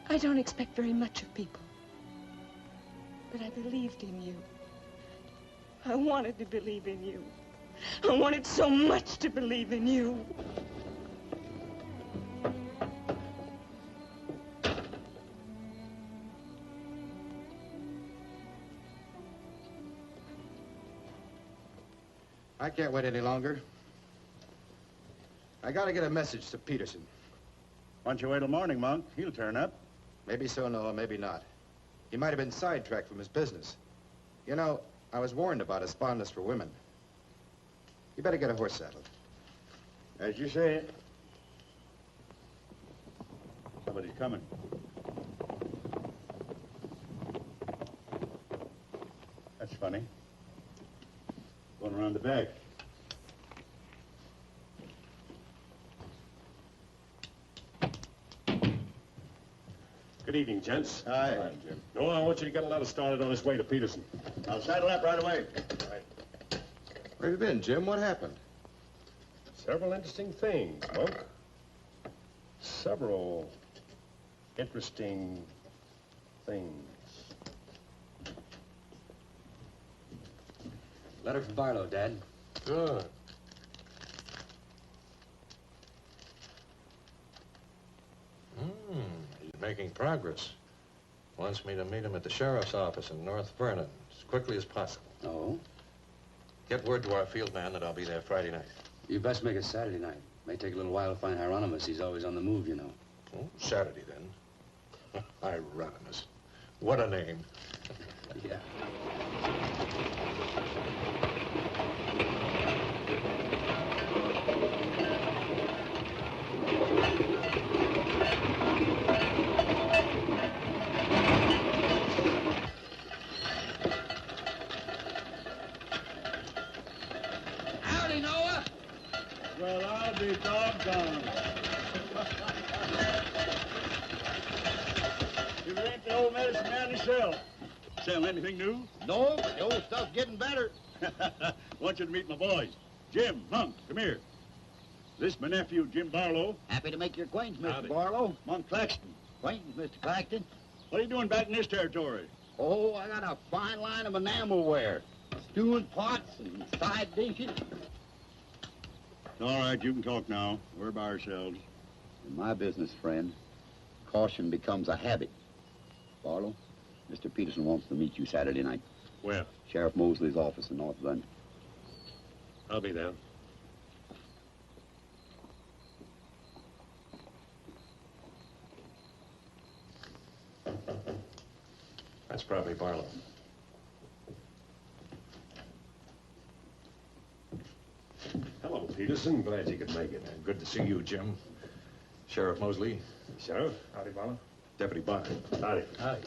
[SPEAKER 7] I don't expect very much of people. But I believed in you. I wanted to believe in you. I wanted so much to believe in you.
[SPEAKER 15] I can't wait any longer. I gotta get a message to Peterson.
[SPEAKER 14] Why don't you wait till morning, Monk? He'll turn up.
[SPEAKER 15] Maybe so, Noah, maybe not. He might have been sidetracked from his business. You know, I was warned about his fondness for women. You better get a horse saddled.
[SPEAKER 14] As you say it. Somebody's coming. That's funny. Going around the back.
[SPEAKER 12] Good evening, gents.
[SPEAKER 14] Hi.
[SPEAKER 12] Hi, Jim. No, I want you to get a letter started on his way to Peterson.
[SPEAKER 14] I'll saddle up right away.
[SPEAKER 12] Right.
[SPEAKER 15] Where have you been, Jim? What happened?
[SPEAKER 12] Several interesting things, Monk. Several interesting things.
[SPEAKER 4] Letter from Barlow, Dad.
[SPEAKER 1] Good. He's making progress. Wants me to meet him at the sheriff's office in North Vernon as quickly as possible.
[SPEAKER 4] Oh?
[SPEAKER 1] Get word to our field man that I'll be there Friday night.
[SPEAKER 4] You best make it Saturday night. May take a little while to find Hieronymus. He's always on the move, you know.
[SPEAKER 1] Oh, Saturday, then. Hieronymus. What a name.
[SPEAKER 4] Yeah.
[SPEAKER 8] Howdy, Noah.
[SPEAKER 14] Well, I'll be doggone. You ain't the old medicine man yourself. Sell anything new?
[SPEAKER 20] No, the old stuff's getting better.
[SPEAKER 14] Want you to meet my boys. Jim, Monk, come here. This is my nephew, Jim Barlow.
[SPEAKER 20] Happy to make your acquaintance, Mr.
[SPEAKER 14] Howdy.
[SPEAKER 20] Barlow.
[SPEAKER 14] Monk Claxton.
[SPEAKER 20] Acquaintance, Mr. Claxton.
[SPEAKER 14] What are you doing back in this territory?
[SPEAKER 20] Oh, I got a fine line of enamelware. Stewing pots and side dishes.
[SPEAKER 14] All right, you can talk now. We're by ourselves.
[SPEAKER 20] In my business, friend, caution becomes a habit. Barlow, Mr. Peterson wants to meet you Saturday night.
[SPEAKER 12] Where?
[SPEAKER 20] Sheriff Mosley's office in North London.
[SPEAKER 12] I'll be there. That's probably Barlow. Hello, Peterson. Glad you could make it.
[SPEAKER 1] Good to see you, Jim. Sheriff Mosley.
[SPEAKER 12] Sheriff? Howdy, Barlow.
[SPEAKER 1] Deputy Barr.
[SPEAKER 12] Howdy.
[SPEAKER 1] Hi.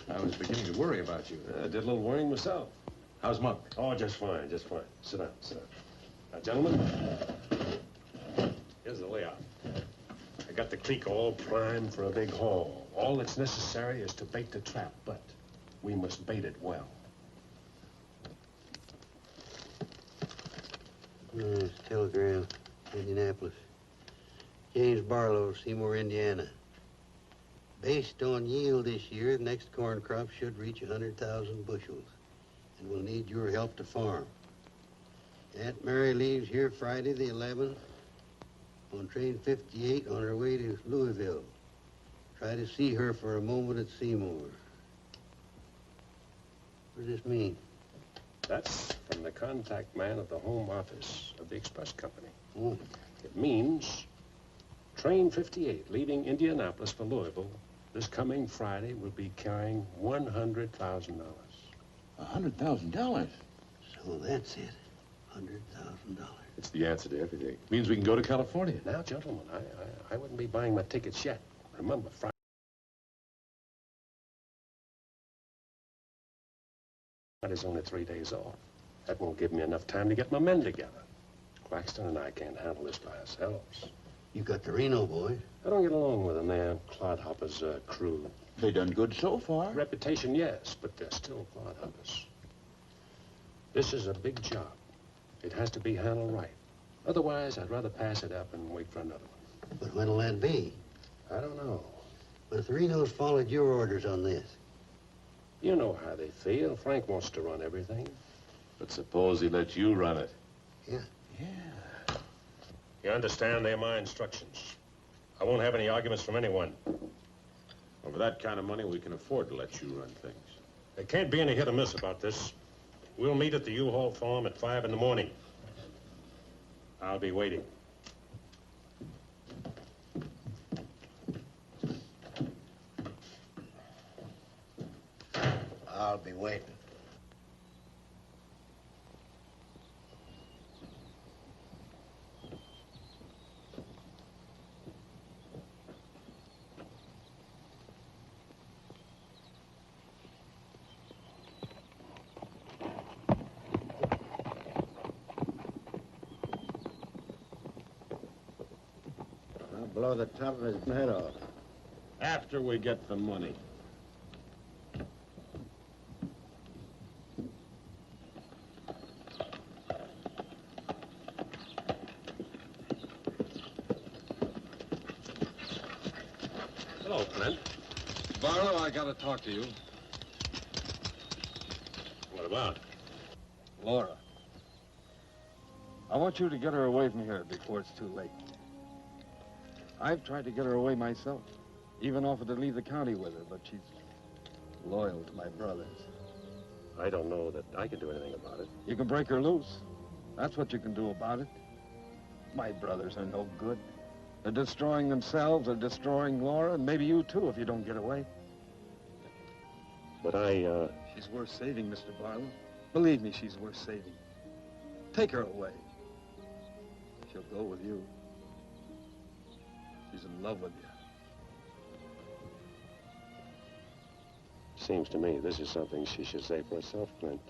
[SPEAKER 1] I was beginning to worry about you.
[SPEAKER 12] I did a little worrying myself.
[SPEAKER 1] How's Monk?
[SPEAKER 12] Oh, just fine, just fine. Sit down, sit down. Now, gentlemen, here's the layout. I got the creek all primed for a big haul. All that's necessary is to bait the trap, but we must bait it well.
[SPEAKER 11] Yes, telegram, Indianapolis. James Barlow, Seymour, Indiana. Based on yield this year, the next corn crop should reach 100,000 bushels, and we'll need your help to farm. Aunt Mary leaves here Friday the 11th on train 58 on her way to Louisville. Try to see her for a moment at Seymour. What does this mean?
[SPEAKER 12] That's from the contact man at the home office of the express company.
[SPEAKER 11] Oh.
[SPEAKER 12] It means train 58 leaving Indianapolis for Louisville this coming Friday will be carrying $100,000.
[SPEAKER 10] $100,000?
[SPEAKER 11] So that's it. $100,000.
[SPEAKER 18] It's the answer to everything. It means we can go to California.
[SPEAKER 12] Now, gentlemen, I wouldn't be buying my tickets yet. Remember, Friday's only 3 days off. That won't give me enough time to get my men together. Claxton and I can't handle this by ourselves.
[SPEAKER 11] You got the Reno boy.
[SPEAKER 12] I don't get along with them. They're clodhoppers' crew.
[SPEAKER 14] They done good so far.
[SPEAKER 12] Reputation, yes, but they're still clodhoppers. This is a big job. It has to be handled right. Otherwise, I'd rather pass it up and wait for another one.
[SPEAKER 11] But when'll that be?
[SPEAKER 12] I don't know.
[SPEAKER 11] But if the Renos followed your orders on this.
[SPEAKER 12] You know how they feel. Frank wants to run everything.
[SPEAKER 18] But suppose he let you run it.
[SPEAKER 11] Yeah.
[SPEAKER 12] You understand, they're my instructions. I won't have any arguments from anyone.
[SPEAKER 16] Well, for that kind of money, we can afford to let you run things.
[SPEAKER 12] There can't be any hit or miss about this. We'll meet at the U-Haul farm at 5 in the morning. I'll be waiting.
[SPEAKER 5] I'll be waiting.
[SPEAKER 20] I'll blow the top of his head off.
[SPEAKER 16] After we get the money.
[SPEAKER 12] Hello, Clint.
[SPEAKER 21] Barlow, I gotta talk to you.
[SPEAKER 12] What about?
[SPEAKER 21] Laura. I want you to get her away from here before it's too late. I've tried to get her away myself. Even offered to leave the county with her, but she's loyal to my brothers.
[SPEAKER 12] I don't know that I can do anything about it.
[SPEAKER 21] You can break her loose. That's what you can do about it. My brothers are no good. They're destroying themselves, they're destroying Laura, and maybe you too if you don't get away.
[SPEAKER 12] But
[SPEAKER 21] She's worth saving, Mr. Barlow. Believe me, she's worth saving. Take her away. She'll go with you. She's in love with you.
[SPEAKER 12] Seems to me this is something she should say for herself, Clint.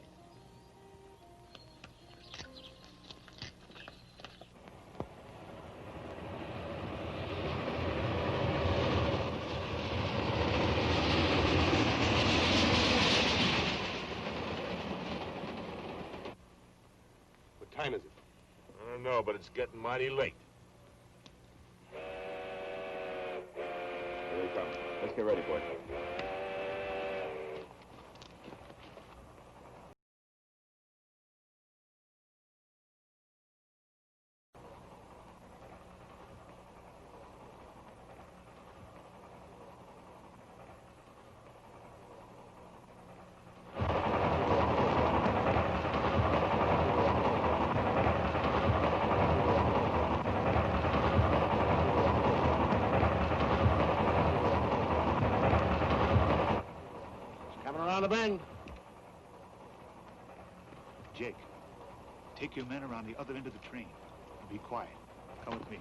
[SPEAKER 16] What time is it? I don't know, but it's getting mighty late.
[SPEAKER 6] Here they come. Let's get ready, boys.
[SPEAKER 2] Coming around the bend. Jake, take your men around the other end of the train. And be quiet. Come with me.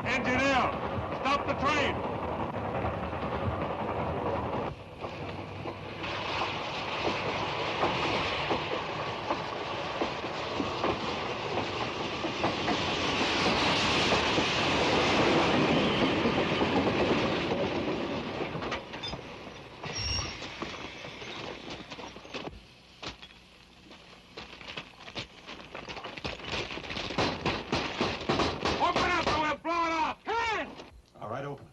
[SPEAKER 2] Engineer, stop the train! Open up or we'll blow it off! Hands!
[SPEAKER 1] All right, open it.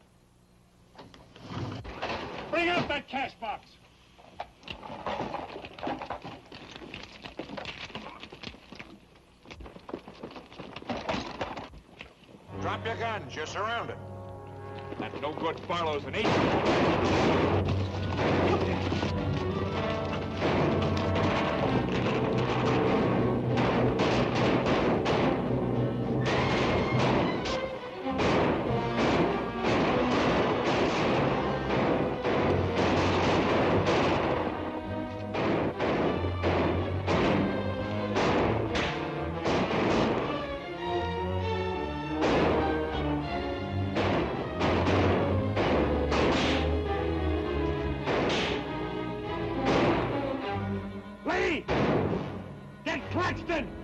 [SPEAKER 2] Bring out that cash box. Drop your guns. You're surrounded.
[SPEAKER 16] That no good Barlow's an agent.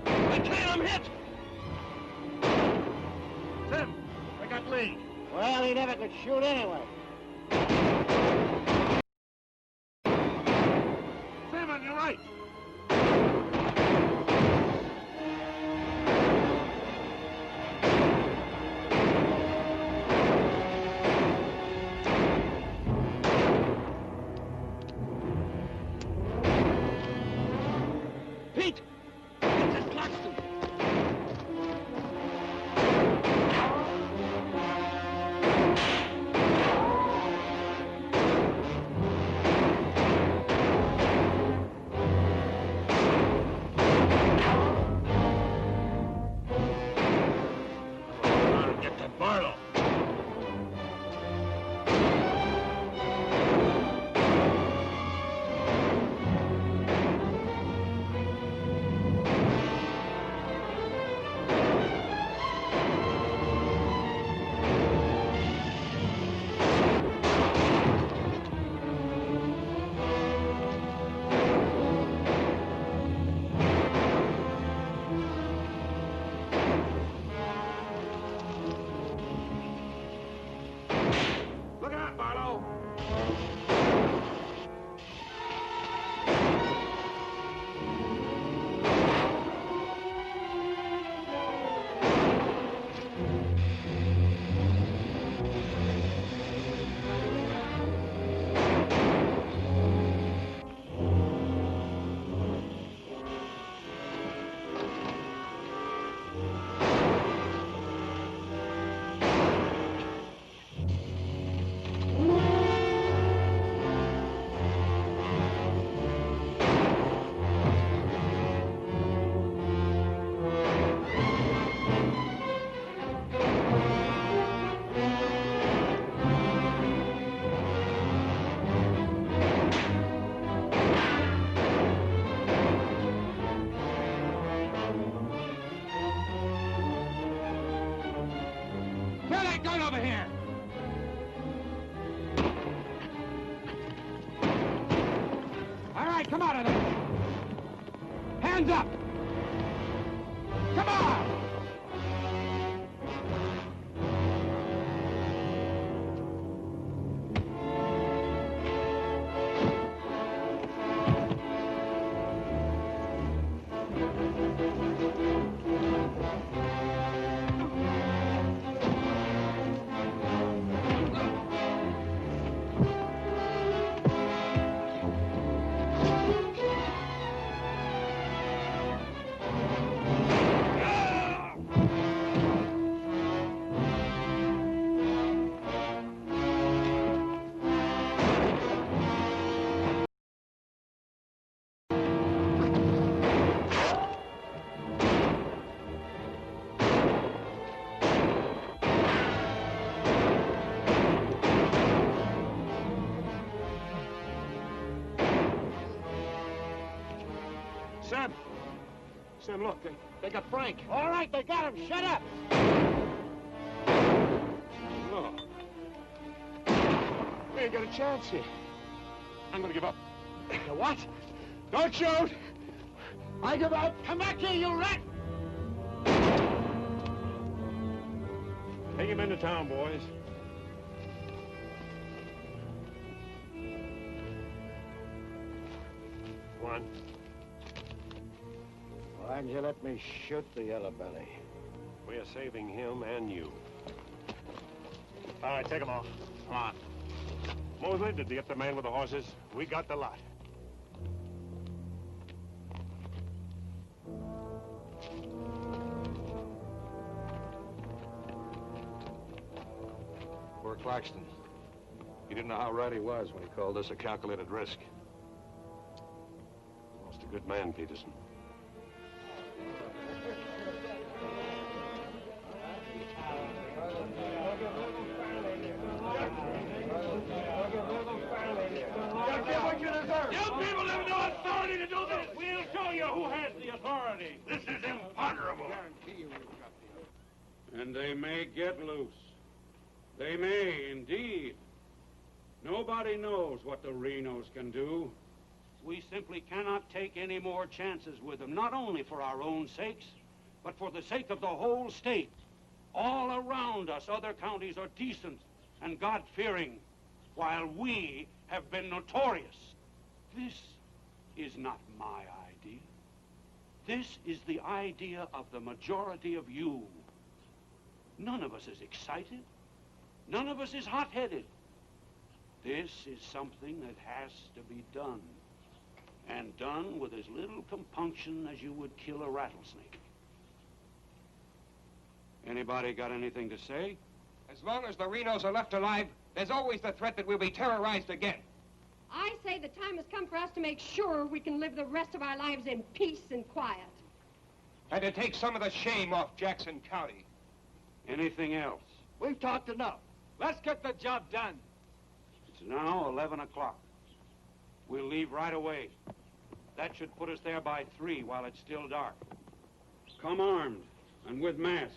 [SPEAKER 2] I can't, I'm hit! Tim, I got Lee.
[SPEAKER 5] Well, he never could shoot anyway.
[SPEAKER 2] Tim, on your right.
[SPEAKER 8] Pete! It's at Claxton!
[SPEAKER 2] Get that Barlow. Look out, Barlow.
[SPEAKER 8] Throw that gun over here! All right, come out of there! Hands up! Come on!
[SPEAKER 2] Sam. Sam, look, they got Frank.
[SPEAKER 5] All right, they got him. Shut up.
[SPEAKER 2] No. We ain't got a chance here. I'm gonna give up.
[SPEAKER 5] You what?
[SPEAKER 2] Don't shoot!
[SPEAKER 5] I give up. Come back here, you rat.
[SPEAKER 2] Take him into town, boys. One.
[SPEAKER 5] Why didn't you let me shoot the yellow belly?
[SPEAKER 2] We're saving him and you. All right, take him off. Come on. Mosley, did you get the man with the horses? We got the lot.
[SPEAKER 1] Claxton. He didn't know how right he was when he called this a calculated risk.
[SPEAKER 16] Lost a good man, Peterson.
[SPEAKER 14] Get what you deserve. You people have no authority to do this. We'll show you who has the authority. This is imponderable.
[SPEAKER 12] And they may get loose. They may, indeed. Nobody knows what the Renos can do.
[SPEAKER 14] We simply cannot take any more chances with them, not only for our own sakes, but for the sake of the whole state. All around us, other counties are decent and God-fearing, while we have been notorious. This is not my idea. This is the idea of the majority of you. None of us is excited. None of us is hot-headed. This is something that has to be done, and done with as little compunction as you would kill a rattlesnake. Anybody got anything to say?
[SPEAKER 9] As long as the Renos are left alive, there's always the threat that we'll be terrorized again.
[SPEAKER 22] I say the time has come for us to make sure we can live the rest of our lives in peace and quiet.
[SPEAKER 9] And to take some of the shame off Jackson County.
[SPEAKER 14] Anything else?
[SPEAKER 23] We've talked enough. Let's get the job done.
[SPEAKER 14] It's now 11 o'clock. We'll leave right away. That should put us there by 3 while it's still dark.
[SPEAKER 12] Come armed and with masks.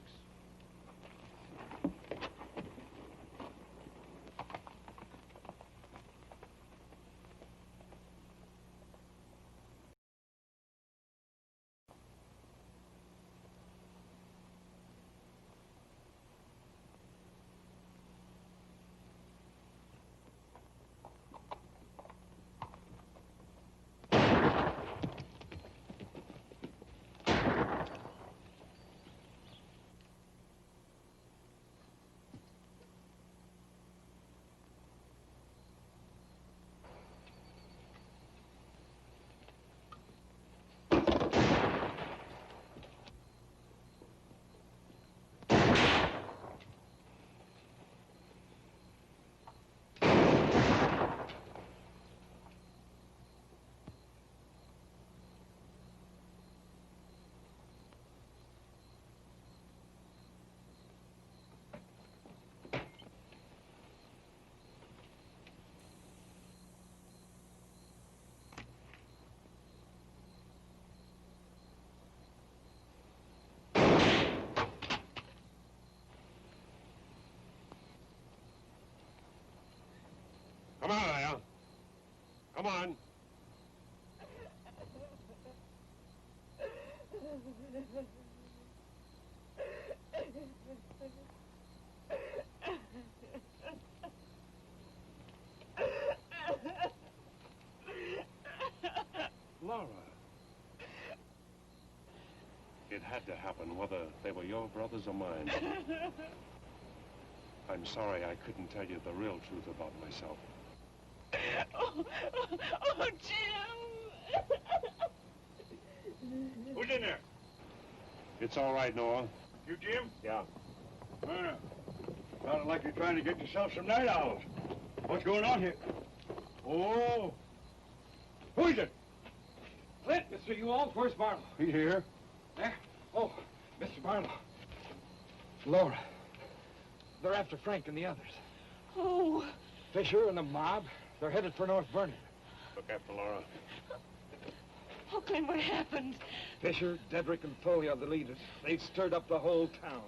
[SPEAKER 16] Come on, Al. Come on. Laura. It had to happen, whether they were your brothers or mine. I'm sorry I couldn't tell you the real truth about myself.
[SPEAKER 7] Oh, Jim!
[SPEAKER 16] Who's in there? It's all right, Noah.
[SPEAKER 14] You, Jim?
[SPEAKER 16] Yeah.
[SPEAKER 14] Sounded like you're trying to get yourself some night owls. What's going on here? Oh. Who is it?
[SPEAKER 8] Flint, Mr. Ewald, where's Barlow?
[SPEAKER 14] He's here.
[SPEAKER 8] There? Oh, Mr. Barlow. Laura. They're after Frank and the others.
[SPEAKER 7] Oh.
[SPEAKER 8] Fisher and the mob. They're headed for North Vernon.
[SPEAKER 16] Look after Laura.
[SPEAKER 7] Oh, Glenn, what happened?
[SPEAKER 8] Fisher, Dedrick, and Foley are the leaders. They've stirred up the whole town.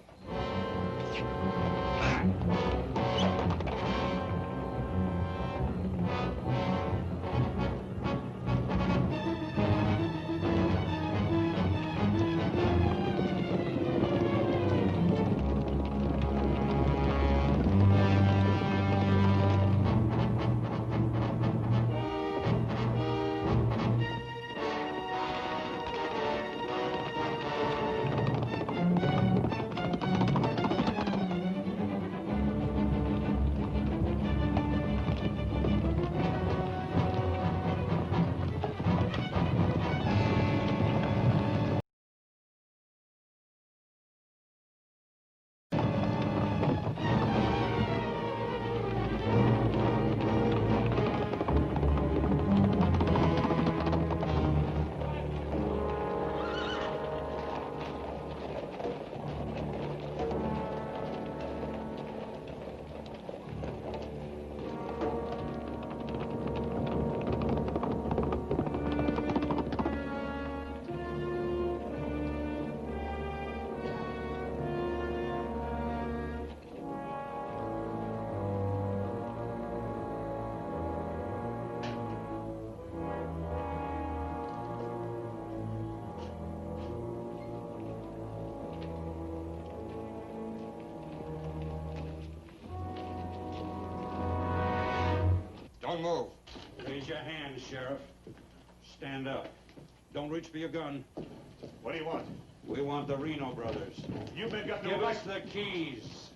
[SPEAKER 21] move.
[SPEAKER 14] Raise your hand, Sheriff. Stand up. Don't reach for your gun.
[SPEAKER 2] What do you want?
[SPEAKER 14] We want the Reno brothers.
[SPEAKER 2] You men got no
[SPEAKER 14] Give
[SPEAKER 2] right.
[SPEAKER 14] us the keys.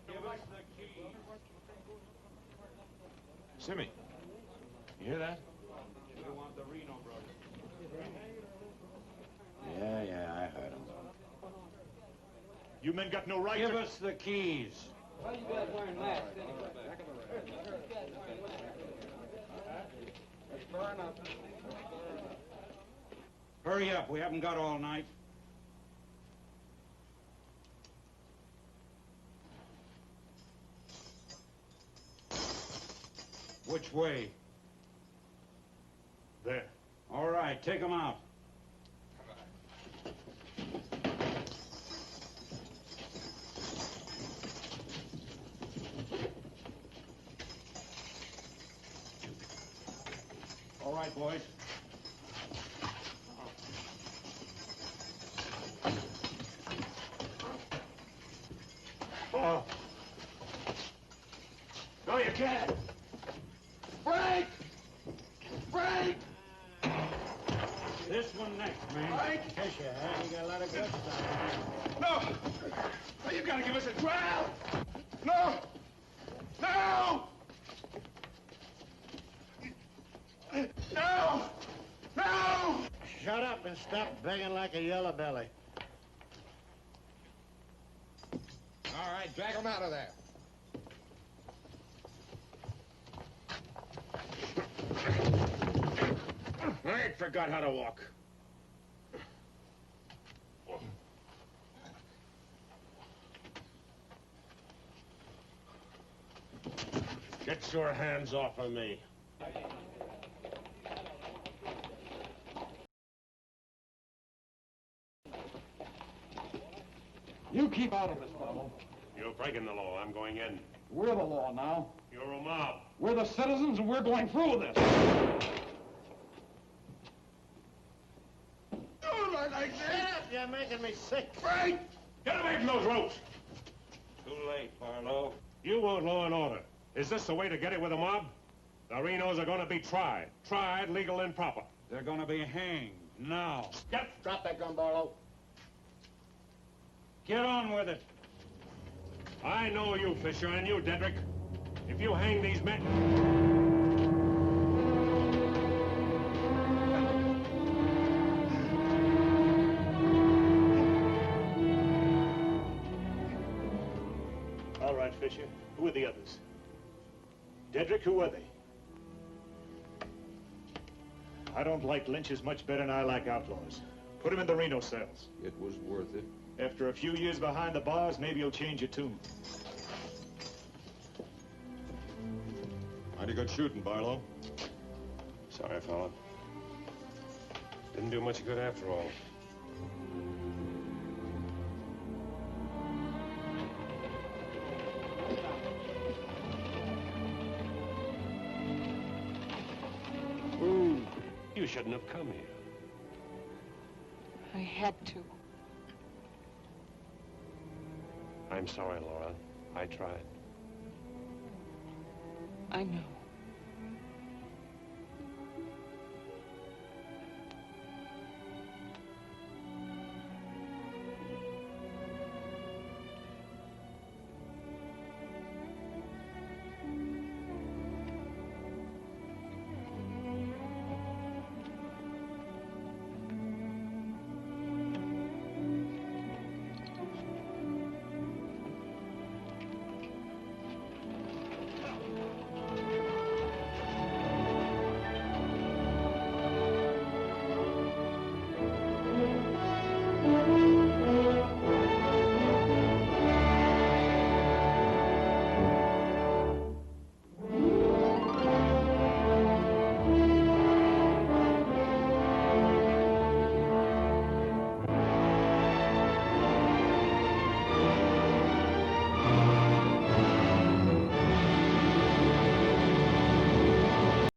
[SPEAKER 14] Give us the keys.
[SPEAKER 12] Simmy, you hear that?
[SPEAKER 14] We want the Reno brothers.
[SPEAKER 4] Yeah, I heard him.
[SPEAKER 2] You men got no right
[SPEAKER 14] Give
[SPEAKER 2] to...
[SPEAKER 14] us the keys.
[SPEAKER 3] Why you guys wearing masks anyway? Let's burn up.
[SPEAKER 14] Hurry up, we haven't got all night. Which way?
[SPEAKER 2] There.
[SPEAKER 14] All right, take them out. All right, boys.
[SPEAKER 2] Oh. No, you can't.
[SPEAKER 14] Break! Break! This one next, man.
[SPEAKER 2] Break!
[SPEAKER 14] Kiss your head. You got a lot of guts down
[SPEAKER 2] No! No, you gotta give us a trial! No! No! No! No!
[SPEAKER 17] Shut up and stop begging like a yellow belly.
[SPEAKER 21] All right, drag him out of there.
[SPEAKER 12] I ain't forgot how to walk. Get your hands off of me.
[SPEAKER 23] You keep out of this, Barlow.
[SPEAKER 12] You're breaking the law. I'm going in.
[SPEAKER 23] We're the law now.
[SPEAKER 12] You're a mob.
[SPEAKER 23] We're the citizens, and we're going through with this.
[SPEAKER 2] Don't run like this!
[SPEAKER 17] Shut up, you're making me sick.
[SPEAKER 2] Break!
[SPEAKER 12] Get away from those ropes!
[SPEAKER 14] Too late, Barlow.
[SPEAKER 12] You want law and order. Is this the way to get it with a mob? The Renos are going to be tried. Tried, legal, and proper.
[SPEAKER 14] They're going to be hanged now.
[SPEAKER 17] Drop that gun, Barlow.
[SPEAKER 14] Get on with it.
[SPEAKER 12] I know you, Fisher, and you, Dedrick. If you hang these men...
[SPEAKER 2] All right, Fisher. Who are the others? Dedrick, who are they? I don't like lynches much better than I like outlaws. Put him in the Reno cells.
[SPEAKER 6] It was worth it.
[SPEAKER 2] After a few years behind the bars, maybe you'll change your tune.
[SPEAKER 12] Mighty good shooting, Barlow. Sorry, fella. Didn't do much good after all. You shouldn't have come here.
[SPEAKER 7] I had to.
[SPEAKER 12] I'm sorry, Laura. I tried.
[SPEAKER 7] I know.